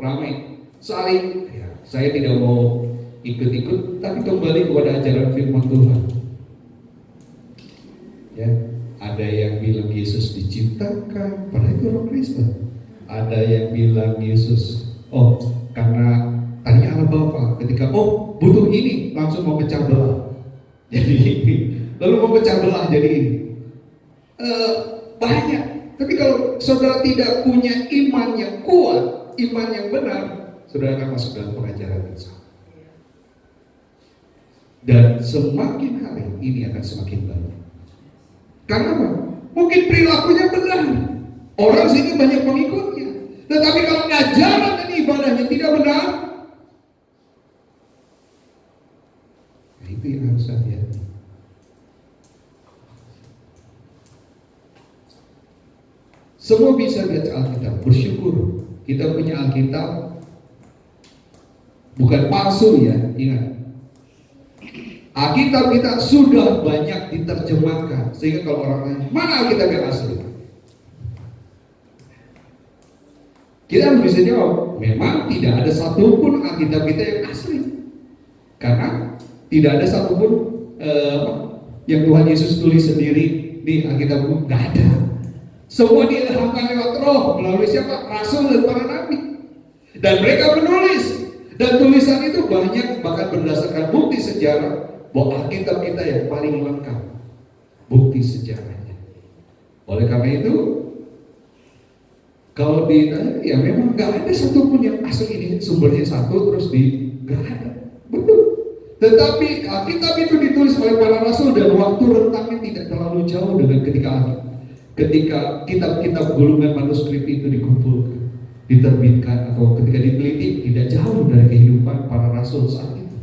ramai, saling. Ya, saya tidak mau ikut-ikut, tapi kembali kepada ajaran firman Tuhan. Ya, ada yang bilang Yesus diciptakan, padahal itu orang Kristen. Ada yang bilang Yesus, karena tanya Allah Bapa, ketika butuh ini, langsung mau pecah belah. Jadi lalu mau pecah belah jadi ini. Banyak. Tapi kalau saudara tidak punya iman yang kuat, iman yang benar, saudara akan masuk dalam pengajaran yang salah. Dan semakin hari ini akan semakin banyak. Karena apa? Mungkin perilakunya benar, orang sini banyak pengikutnya. Tetapi kalau ajaran dan ibadahnya tidak benar, itu yang harus hati-hati. Semua bisa baca Alkitab, bersyukur kita punya Alkitab, bukan palsu ya, ingat. Alkitab kita sudah banyak diterjemahkan, sehingga kalau orang tanya, mana Alkitab yang asli? Kita harus bisa jawab, memang tidak ada satupun Alkitab kita yang asli. Karena tidak ada satupun yang Tuhan Yesus tulis sendiri di Alkitab, nggak ada. Semua diilhamkan lewat Roh melalui siapa? Rasul dan para nabi. Dan mereka menulis. Dan tulisan itu banyak bahkan berdasarkan bukti sejarah bahwa Alkitab kita yang paling lengkap bukti sejarahnya. Oleh karena itu, kalau ditanya, ya memang nggak ada satupun yang asli ini sumbernya satu terus nggak ada. Betul. Tetapi Alkitab itu ditulis oleh para rasul dan waktu rentangnya tidak terlalu jauh dengan ketika kitab-kitab gulungan manuskrip itu dikumpulkan, diterbitkan atau ketika diteliti, tidak jauh dari kehidupan para rasul saat itu.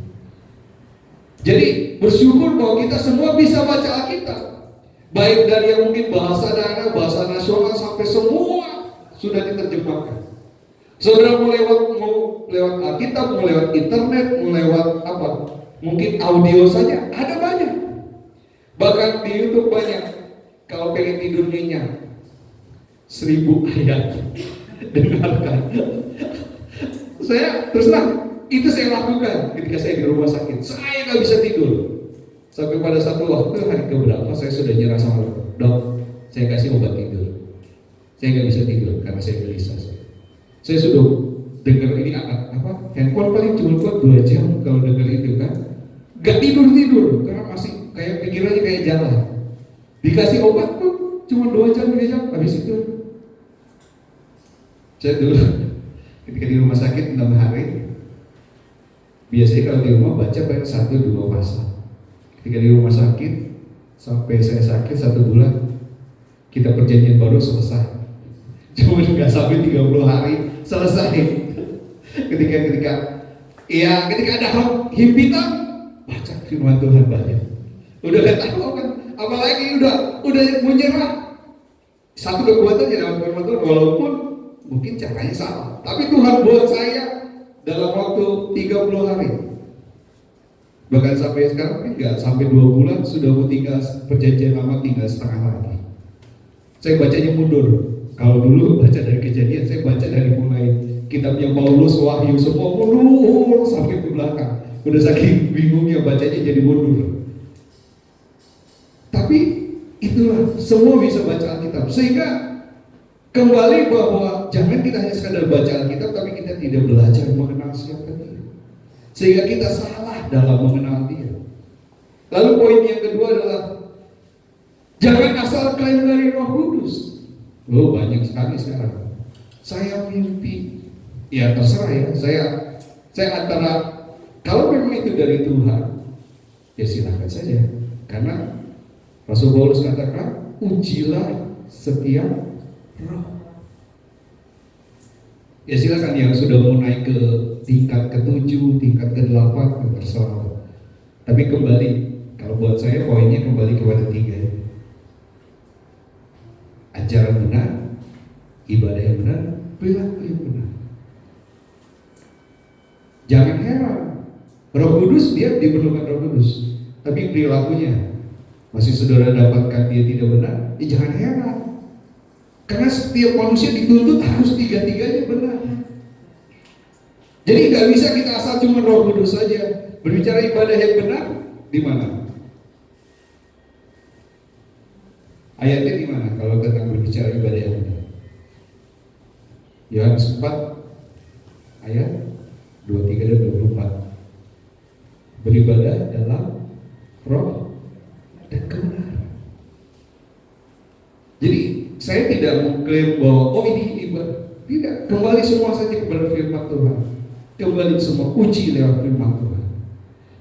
Jadi bersyukur bahwa kita semua bisa baca Alkitab, baik dari yang mungkin bahasa daerah, bahasa nasional sampai semua sudah diterjemahkan. Saudara mau lewat Alkitab, mau lewat internet, mau lewat apa? Mungkin audio saja, ada banyak. Bahkan di YouTube banyak. Kalau pengen tidur nyenyak 1000 ayat dengarkan. Saya terus terang itu saya lakukan ketika saya di rumah sakit. Saya nggak bisa tidur sampai pada satu waktu hari keberapa saya sudah nyerah sama dok, saya kasih obat tidur. Saya nggak bisa tidur karena saya gelisah. Saya sudah dengar ini handphone paling cuma buat 2 jam kalau dengar itu kan. Gak tidur karena masih kayak pikirannya kayak jalan. Dikasih obat pun cuma 2 jam 3 jam habis itu. Saya dulu ketika di rumah sakit 6 hari, biasanya kalau di rumah baca paling 1-2 pasal. Ketika di rumah sakit sampai saya sakit 1 bulan, kita perjanjian baru selesai. Cuma nggak sampai 30 hari selesai. Ketika ada himpitan, baca firman Tuhan banyak. Udah gak tahu kan, apalagi udah menyerah. Satu kekuatan dalam firman Tuhan, walaupun mungkin caranya salah, tapi Tuhan buat saya dalam waktu 30 hari. Bahkan sampai sekarang enggak sampai 2 bulan sudah mau tinggal perjanjian lama, tinggal setengah lagi. Saya bacanya mundur. Kalau dulu baca dari Kejadian, saya baca dari mulai kitabnya Paulus, Wahyu, semua mundur sampai ke belakang. Udah saking bingungnya bacanya jadi mundur. Tapi itulah, semua bisa baca Alkitab. Sehingga kembali bahwa jangan kita hanya sekadar baca Alkitab, tapi kita tidak belajar mengenal siapa Dia. Sehingga kita salah dalam mengenal Dia. Lalu poin yang kedua adalah jangan asal klaim dari Roh Kudus. Banyak sekali sekarang. Saya mimpi, ya terserah ya. Saya antara kalau memang itu dari Tuhan, ya silakan saja. Karena Rasul Paulus katakan, ujilah setiap roh. Ya silakan yang sudah mau naik ke tingkat ke-7, tingkat ke-8, terserah. Tapi kembali, kalau buat saya poinnya kembali kepada 3 ya. Ajaran benar, ibadah yang benar, perilaku yang benar. Jangan heran, Roh Kudus dia diperlukan Roh Kudus, tapi perilakunya masih saudara dapatkan dia tidak benar, jangan heran. Karena setiap manusia dituntut harus 3-tiganya benar. Jadi nggak bisa kita asal cuma Roh Kudus saja. Berbicara ibadah yang benar di mana? Ayatnya di mana kalau tentang berbicara ibadah yang benar? Yohanes 4 ayat 23 dan 24. Beribadah dalam roh dan kebenaran. Jadi saya tidak mengklaim bahwa ini ibadah. Tidak, kembali semua saja kepada firman Tuhan. Kembali semua uji lewat firman Tuhan.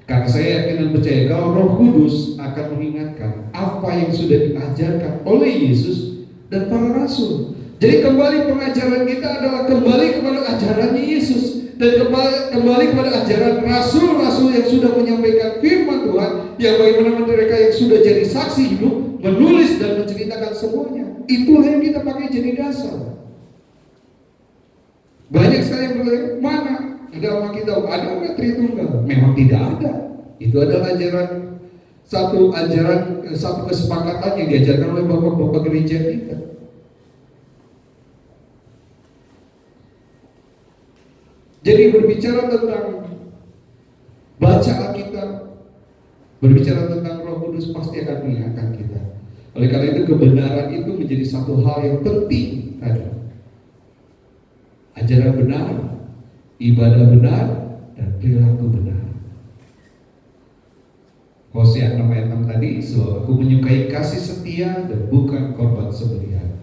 Karena saya yakin dan percaya kalau Roh Kudus akan mengingatkan apa yang sudah diajarkan oleh Yesus dan para rasul. Jadi kembali pengajaran kita adalah kembali kepada ajarannya Yesus dan kembali kepada ajaran rasul-rasul yang sudah menyampaikan firman Tuhan, yang bagaimana mereka yang sudah jadi saksi hidup menulis dan menceritakan semuanya. Itulah yang kita pakai jadi dasar. Banyak sekali yang bertanya, mana di dalam Alkitab ada nggak Tritunggal? Memang tidak ada. Itu adalah satu kesepakatan yang diajarkan oleh bapak-bapak gereja kita. Jadi berbicara tentang baca Alkitab, berbicara tentang Roh Kudus pasti akan mengingatkan kita. Oleh karena itu kebenaran itu menjadi satu hal yang penting tadi. Ajaran benar, ibadah benar, dan perilaku benar. Hosea 6 ayat 6 tadi, sebab aku menyukai kasih setia dan bukan korban sembelihan,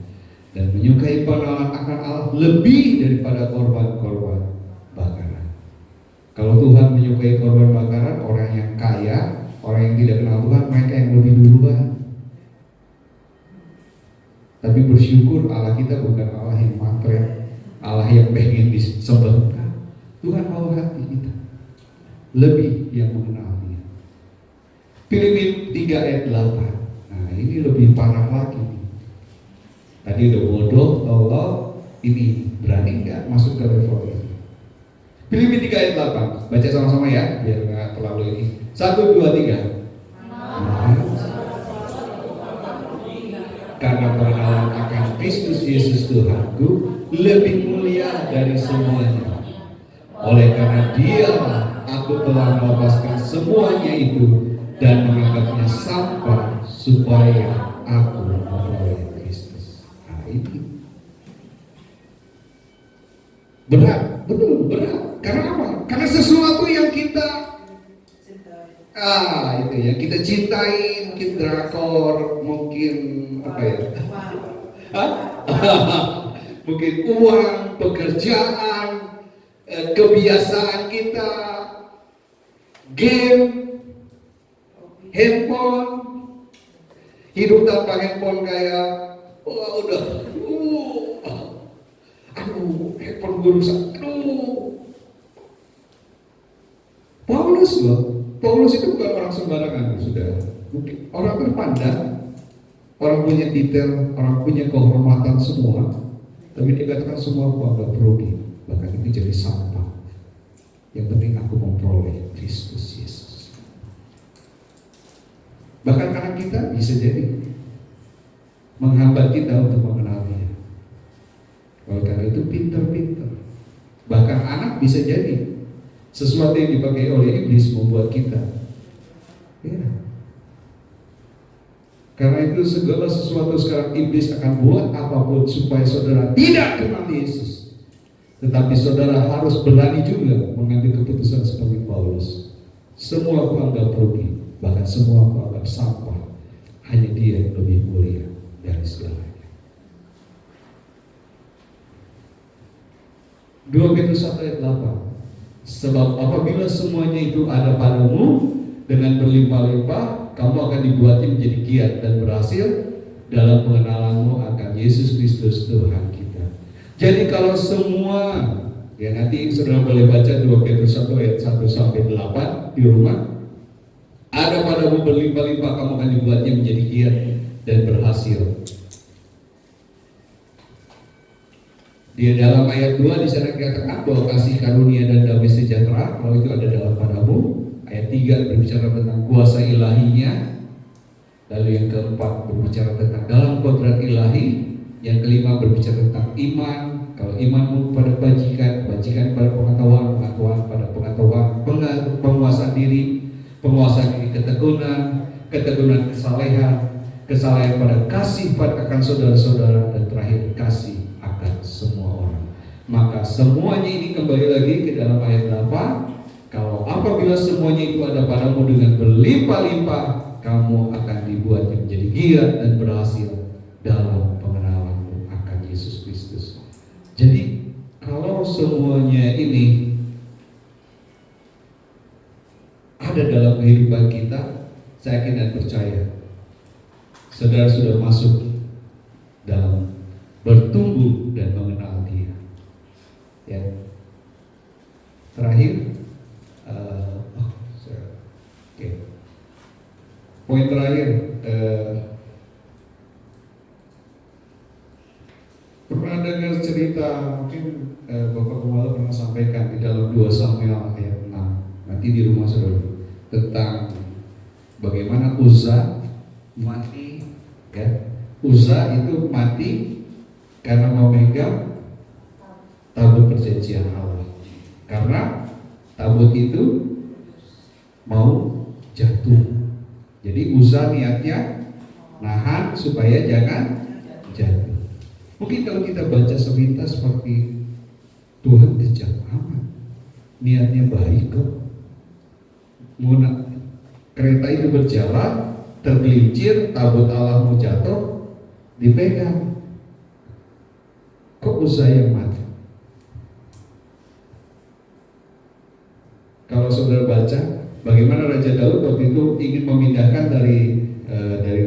dan menyukai pengenalan akan Allah lebih daripada korban-korban bakaran. Kalau Tuhan menyukai korban bakaran, orang yang kaya, orang yang tidak kenal Tuhan, mereka yang lebih duluan. Tapi bersyukur Allah kita bukan Allah yang material, Allah yang pengen disembah. Tuhan mau hati kita lebih yang mengenal Dia. Filipi 3 ayat 8. Nah ini lebih parah lagi. Tadi udah bodoh, tolol, ini berani nggak masuk ke level ini? Filipi 3 ayat 8. Baca sama-sama ya, biar nggak terlalu ini. 1, 2, 3. Karena pengenalan akan Kristus Yesus Tuhanku lebih mulia dari semuanya. Oleh karena Dialah aku telah melepaskan semuanya itu dan menganggapnya sampah supaya aku memperoleh Kristus. Nah ini. Berat, betul, berat. Karena apa? Karena sesuatu yang kita itu ya, kita cintai, mungkin drakor, mungkin apa ya? Hah? Mungkin uang, pekerjaan, kebiasaan kita, game, handphone, hidup tanpa handphone kayak udah, handphone gue rusak, Paulus itu bukan orang sembarangan, sudah. Mungkin orang terpandang, orang punya detail, orang punya kehormatan semua, tapi dia katakan semua aku anggap rugi, bahkan itu jadi sampah. Yang penting aku memperoleh Kristus Yesus. Bahkan anak kita bisa jadi menghambat kita untuk mengenal Dia. Oleh karena itu pintar-pintar. Bahkan anak bisa jadi sesuatu yang dipakai oleh iblis membuat kita. Ya. Karena itu segala sesuatu sekarang iblis akan buat apapun supaya saudara tidak kenal Yesus. Tetapi saudara harus berani juga mengambil keputusan seperti Paulus. Semua aku anggap rugi, bahkan semua aku anggap sampah. Hanya Dia yang lebih mulia dari segalanya. 2 Petrus 1 ayat 8. Sebab apabila semuanya itu ada padamu dengan berlimpah-limpah, kamu akan dibuatnya menjadi giat dan berhasil dalam pengenalanmu akan Yesus Kristus Tuhan kita. Jadi kalau semua, ya nanti saudara boleh baca 2 Petrus 1 ayat 1 sampai 8 di rumah. Ada padamu berlimpah-limpah, kamu akan dibuatnya menjadi giat dan berhasil. Di dalam ayat 2 di sana dikatakan bahwa kasih karunia dan damai sejahtera, kalau itu ada dalam padamu. Ayat 3 berbicara tentang kuasa ilahinya. Lalu yang keempat berbicara tentang dalam kodrat ilahi. Yang kelima berbicara tentang iman. Kalau imanmu pada kebajikan pada pengetahuan pada pengetahuan, penguasaan diri ketegunan kesalehan pada kasih akan saudara-saudara, dan terakhir kasih akan semua orang. Maka semuanya ini kembali lagi ke dalam ayat 8. Kalau apabila semuanya itu ada padamu dengan berlimpah-limpah, kamu akan dibuat menjadi giat dan berhasil dalam pengenalanmu akan Yesus Kristus. Jadi kalau semuanya ini ada dalam kehidupan kita, saya yakin dan percaya saudara sudah masuk dalam bertumbuh dan mengenal Dia. Ya. Terakhir, poin terakhir, pernah dengar cerita, mungkin Bapak Gembala pernah sampaikan di dalam 2 Samuel ayat 6, nanti di rumah saudara, tentang bagaimana Uza mati, ya. Uza itu mati karena memegang tabut perjanjian Allah. Karena tabut itu mau jatuh. Jadi Uza niatnya nahan supaya jangan jatuh. Mungkin kalau kita baca sepintas seperti Tuhan kejam amat, niatnya baik kok. Kereta itu berjalan, tergelincir, tabut Allah mau jatuh, dipegang. Kok Uza yang mati? Kalau saudara baca bagaimana Raja Daud waktu itu ingin memindahkan dari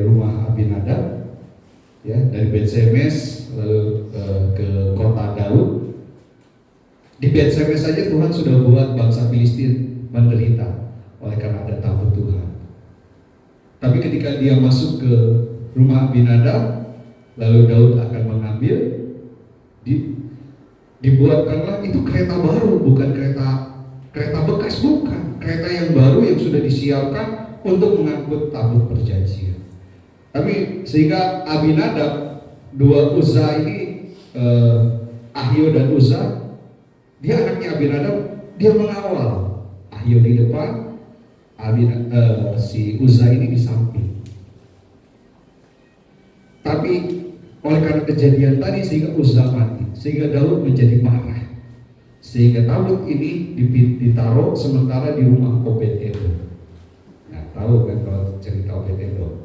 rumah Abinadab, ya, dari Bet-Shemesh lalu ke kota Daud. Di Bet-Shemesh saja Tuhan sudah buat bangsa Filistin menderita oleh karena ada tabut Tuhan. Tapi ketika dia masuk ke rumah Abinadab, lalu Daud akan mengambil, dibuatkanlah itu kereta baru, bukan kereta bekas, bukan, kereta yang baru yang sudah disiapkan untuk mengangkut tabut perjanjian. Tapi sehingga Abinadab, 2 Uza ini, Ahio dan Uza, dia anaknya Abinadab, dia mengawal. Ahio di depan, si Uza ini di samping. Tapi oleh karena kejadian tadi sehingga Uza mati, sehingga Daud menjadi marah. Sehingga tabut ini ditaruh sementara di rumah Obed-Edom. Nah, tahu kan kalau cerita Obed-Edom.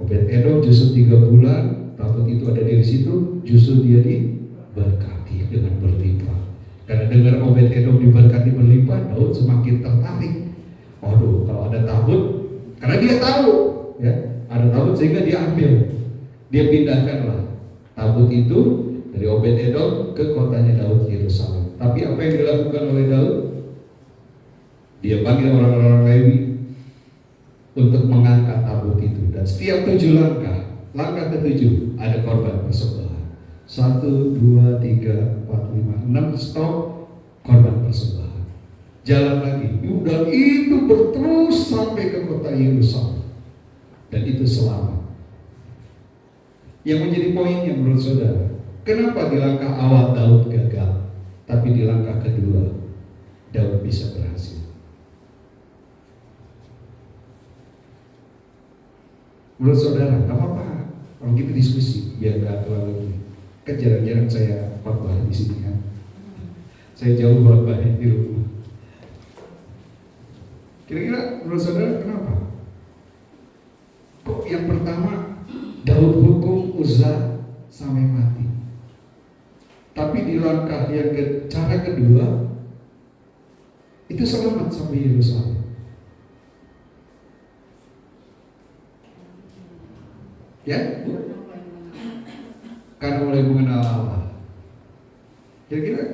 Obed-Edom justru 3 bulan tabut itu ada di situ, justru dia diberkati dengan berlimpah. Karena dengar Obed-Edom diberkati berlimpah, Daud semakin tertarik. Waduh, kalau ada tabut, karena dia tahu, ya, ada tabut sehingga dia ambil, dia pindahkanlah tabut itu dari Obed-Edom ke kotanya Daud, Yerusalem. Tapi apa yang dilakukan oleh Daud? Dia panggil orang-orang Lewi untuk mengangkat tabut itu, dan setiap 7 langkah ke-7 ada korban persembahan. 1, 2, 3, 4, 5, 6 stop, korban persembahan. Jalan lagi, dan itu berterus sampai ke kota Yerusalem, dan itu selamat. Yang menjadi poinnya menurut saudara, kenapa di langkah awal Daud gagal, tapi di langkah kedua Daud bisa berhasil? Menurut saudara, gak apa-apa kalau kita diskusi, biar gak terlalu, kan jarang-jarang saya khotbah di sini kan. Saya jauh khotbah di rumah. Kira-kira menurut saudara kenapa? Kok yang pertama Daud hukum Uzza sampai mati, tapi di langkah yang cara kedua itu selamat sampai Yerusalem? Ya, karena mulai mengenal Allah. Kira-kira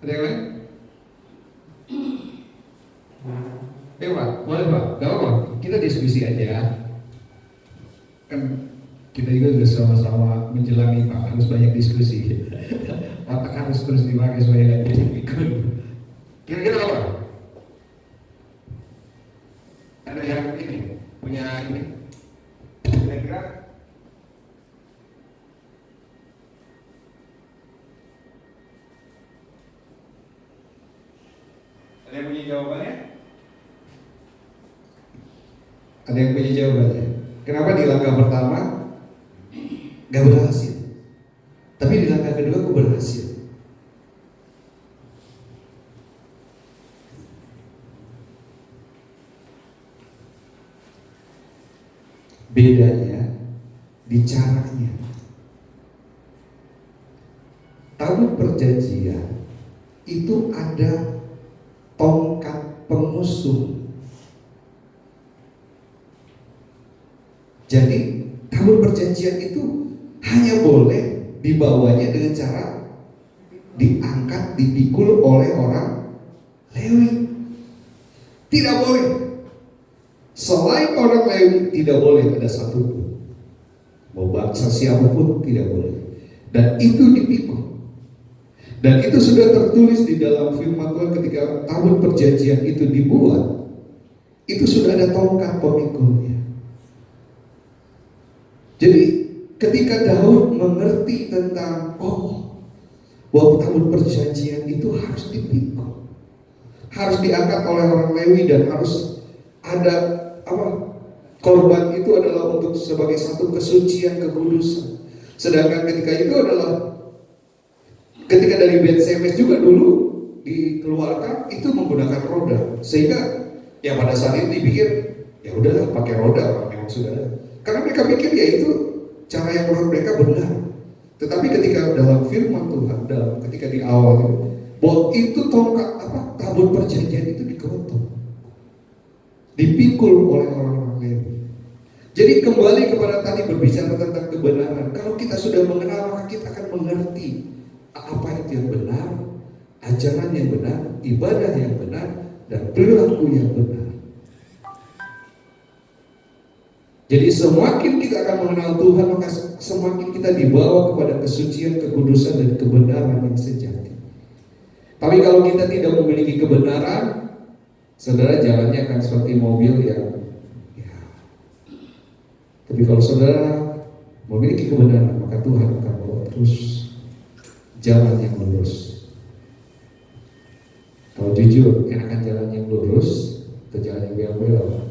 ada yang lain? Pak, boleh Pak, gak apa-apa, kita diskusi aja. Kan kita juga sudah sama-sama menjalani Pak, harus banyak diskusi. Otak harus terus dipakai supaya gak jadi pikun. Kira-kira apa? Ada yang ini, punya ini? Kira-kira? Ada yang punya jawabannya? Ada yang punya jawabannya? Kenapa di langkah pertama gak berhasil, tapi di langkah kedua kok berhasil? Bedanya di caranya. Tabut perjanjian itu ada tongkat pengusung. Jadi tabut perjanjian itu hanya boleh dibawanya dengan cara diangkat, dipikul oleh orang Lewi. Tidak boleh selain orang Lewi, tidak boleh ada satupun, mau bangsa siapapun tidak boleh. Dan itu dipikul. Dan itu sudah tertulis di dalam firman Tuhan ketika tabut perjanjian itu dibuat. Itu sudah ada tongkat pemikulnya. Jadi ketika Daud mengerti tentang bahwa tabut perjanjian itu harus dipikul, harus diangkat oleh orang Lewi, dan harus ada korban itu adalah untuk sebagai satu kesucian, kekudusan. Sedangkan ketika itu adalah ketika dari Bet-Semes juga dulu dikeluarkan itu menggunakan roda, sehingga ya pada saat itu dipikir ya udahlah pakai roda, memang sudah ada. Karena mereka pikir ya itu cara yang menurut mereka benar. Tetapi ketika dalam firman Tuhan, ketika di awal itu, bahwa itu tongkat tabut perjanjian itu digotong, dipikul oleh orang-orang Lewi. Jadi kembali kepada tadi berbicara tentang kebenaran. Kalau kita sudah mengenal, maka kita akan mengerti apa itu yang benar, ajaran yang benar, ibadah yang benar, dan perilaku yang benar. Jadi semakin kita akan mengenal Tuhan, maka semakin kita dibawa kepada kesucian, kekudusan, dan kebenaran yang sejati. Tapi kalau kita tidak memiliki kebenaran, saudara, jalannya akan seperti mobil yang tapi kalau saudara memiliki kebenaran, maka Tuhan akan bawa terus jalan yang lurus. Kalau jujur, enakan jalan yang lurus atau jalan yang belok-belok?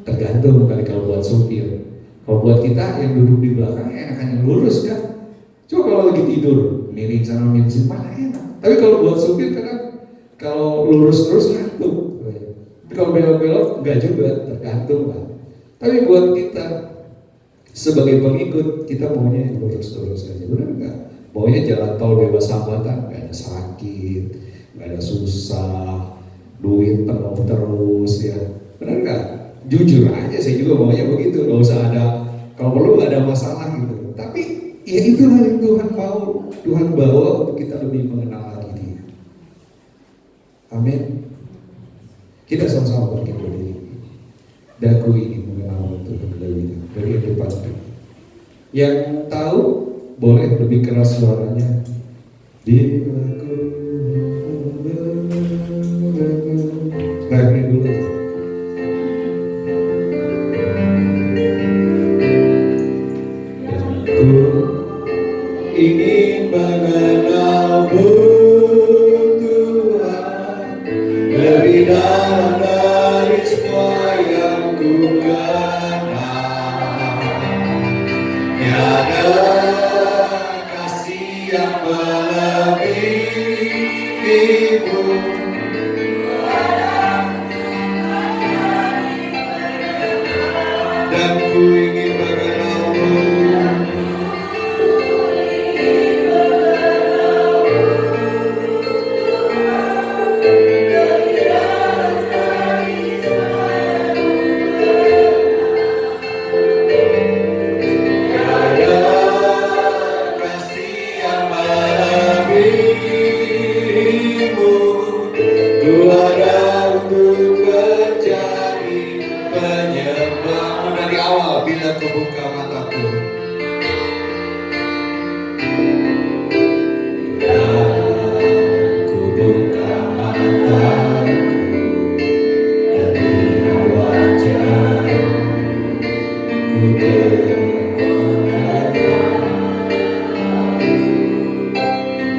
Tergantung kali kalau buat sopir. Kalau buat kita yang duduk di belakang, enakan yang lurus kan? Coba kalau lagi tidur, miring sana miring sini, mana enak? Tapi kalau buat supir kadang kalau lurus terus ngantuk. Tapi kalau belok-belok enggak juga, tergantung lah. Tapi buat kita sebagai pengikut, kita maunya yang lurus-lurus aja, benar nggak? Maunya jalan tol bebas hambatan, nggak ada sakit, nggak ada susah, duit penuh terus ya, benar nggak? Jujur aja, saya juga maunya begitu, nggak usah ada, kalau perlu nggak ada masalah gitu. Tapi ya itulah yang Tuhan mau, Tuhan bawa untuk kita lebih mengenal lagi Dia. Amin. Kita sama-sama bangkit berdiri. Daku ini mengenal Tuhan lebih dari depan. Yang tahu boleh lebih keras suaranya. Dilaku. Refnya dulu. Aku ingin mengenalmu Tuhan lebih dalam dari semua yang ku kenal. Tiada kasih yang melebihimu. Dan ku ingin mengenalmu. Bila ku buka mataku, ku buka mataku dan bila wajahku ku terpesona.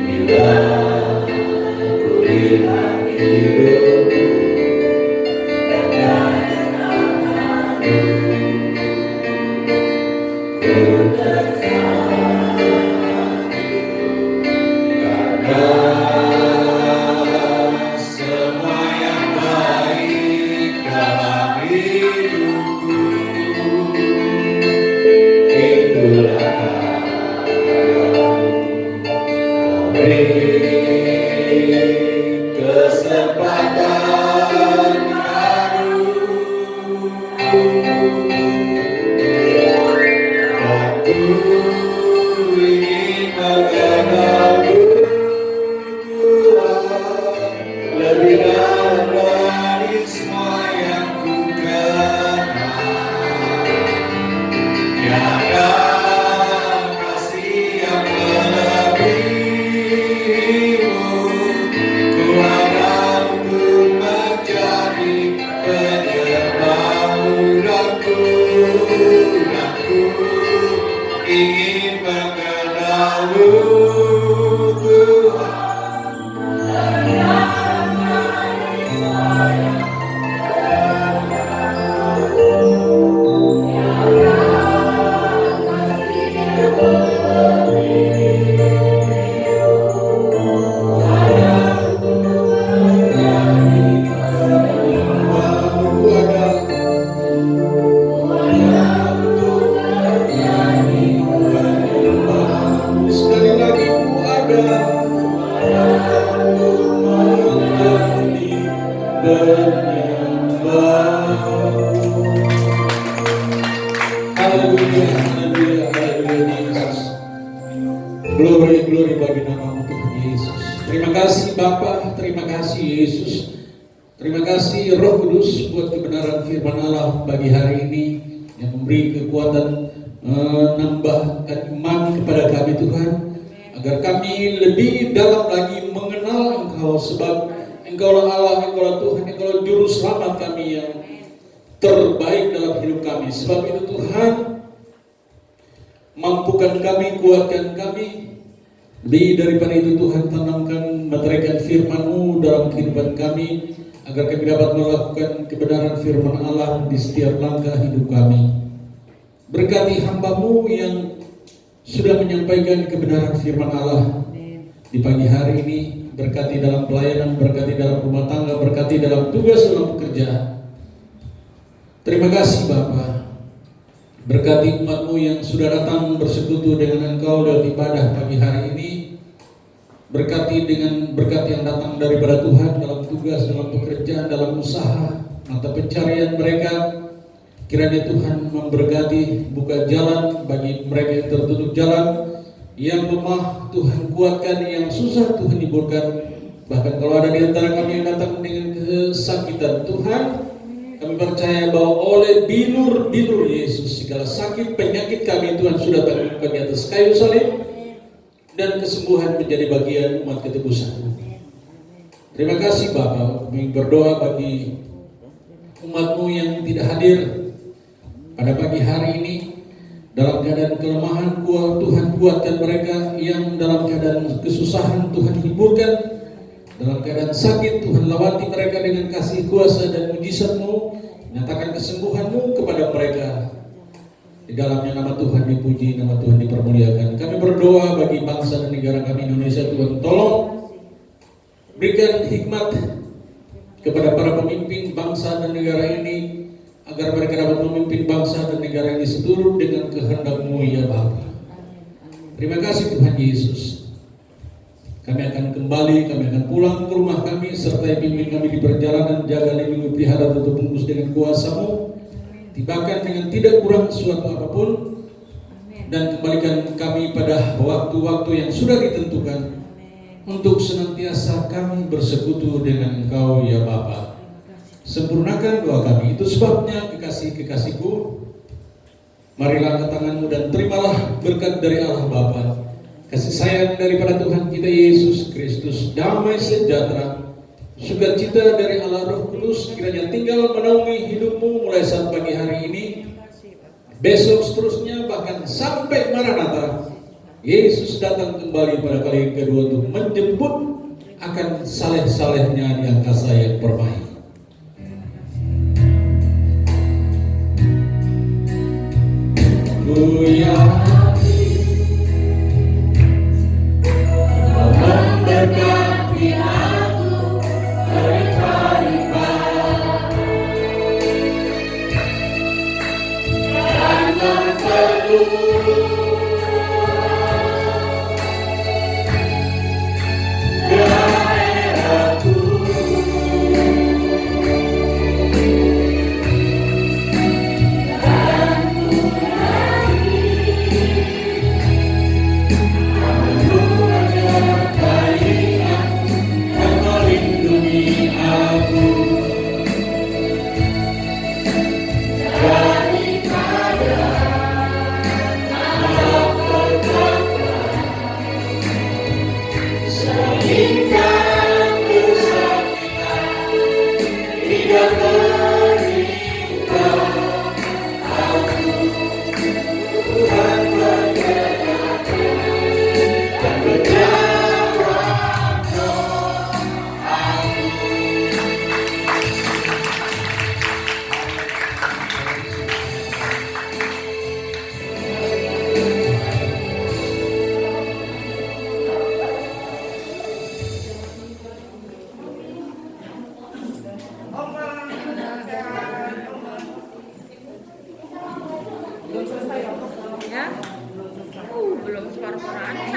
Bila ku lihat hidupku dan semua yang baik dalam hidupku, itulah kau beri kesempatan baru. Aku ingin mengenalmu Tuhan lebih dalam dari semua yang ku kenal. Tiada kasih yang melebihimu. Ku ada untuk menjadi penyembahmu dan ku ingin mengenalmu Tuhan. Sekali lagi ku ada untuk menjadi penyembahmu. Haleluya, haleluya, haleluya Yesus. Glory, glory bagi nama Tuhan Yesus. Terima kasih Bapa, terima kasih Yesus. Terima kasih Roh Kudus buat kebenaran firman Allah pagi hari ini yang memberi kekuatan, menambahkan iman kepada kami Tuhan, agar kami lebih dalam lagi mengenal Engkau, sebab Engkaulah Allah, Engkaulah Tuhan, Engkaulah Juru Selamat kami yang terbaik dalam hidup kami. Sebab itu Tuhan, mampukan kami, kuatkan kami. Lebih daripada itu Tuhan, tanamkan, meteraikan firman-Mu dalam kehidupan kami, agar kami dapat melakukan kebenaran firman Allah di setiap langkah hidup kami. Berkati hamba-Mu yang sudah menyampaikan kebenaran firman Allah di pagi hari ini. berkati dalam pelayanan, berkati dalam rumah tangga, berkati dalam tugas dalam pekerjaan. Terima kasih Bapa, berkati umat-Mu yang sudah datang bersekutu dengan Engkau lewat ibadah pagi hari ini. Berkati dengan berkat yang datang daripada Tuhan dalam tugas, dalam pekerjaan, dalam usaha, mata pencarian mereka. Kiranya Tuhan memberkati, buka jalan bagi mereka yang tertutup jalan, yang lemah Tuhan kuatkan, yang susah Tuhan hiburkan. Bahkan kalau ada di antara kami yang datang dengan kesakitan, Tuhan, kami percaya bahwa oleh bilur-bilur Yesus segala sakit penyakit kami Tuhan sudah tanggung di atas kayu salib, dan kesembuhan menjadi bagian umat ketebusan. Terima kasih Bapa. Kami berdoa bagi umat-Mu yang tidak hadir pada pagi hari ini dalam keadaan kelemahan. Tuhan kuatkan mereka, yang dalam keadaan kesusahan Tuhan hiburkan, dalam keadaan sakit Tuhan lawati mereka dengan kasih kuasa dan mujizat-Mu, nyatakan kesembuhan-Mu kepada mereka. Di dalamnya nama Tuhan dipuji, nama Tuhan dipermuliakan. Kami berdoa bagi bangsa dan negara kami Indonesia. Tuhan tolong berikan hikmat kepada para pemimpin bangsa dan negara ini, agar mereka dapat memimpin bangsa dan negara ini seturut dengan kehendak-Mu ya Bapa. Terima kasih Tuhan Yesus. Kami akan kembali, kami akan pulang ke rumah kami, sertai pimpin kami di perjalanan, jaga lindungi pelihara tutup bungkus dengan kuasa-Mu, tibakan dengan tidak kurang suatu apapun, dan kembalikan kami pada waktu-waktu yang sudah ditentukan untuk senantiasa kami bersekutu dengan Engkau ya Bapa. Sempurnakan doa kami. Itu sebabnya kekasih-kekasihku, marilah angkat tanganmu dan terimalah berkat dari Allah Bapa, kasih sayang daripada Tuhan kita Yesus Kristus, damai sejahtera, sukacita dari Allah Roh Kudus kiranya tinggal menaungi hidupmu mulai saat pagi hari ini, besok seterusnya, bahkan sampai Maranatha. Yesus datang kembali pada kali yang kedua untuk menjemput akan saleh-salehnya di angkasa yang permai. Ku yakin memberkati aku Ya? Belum separuh-paruhan.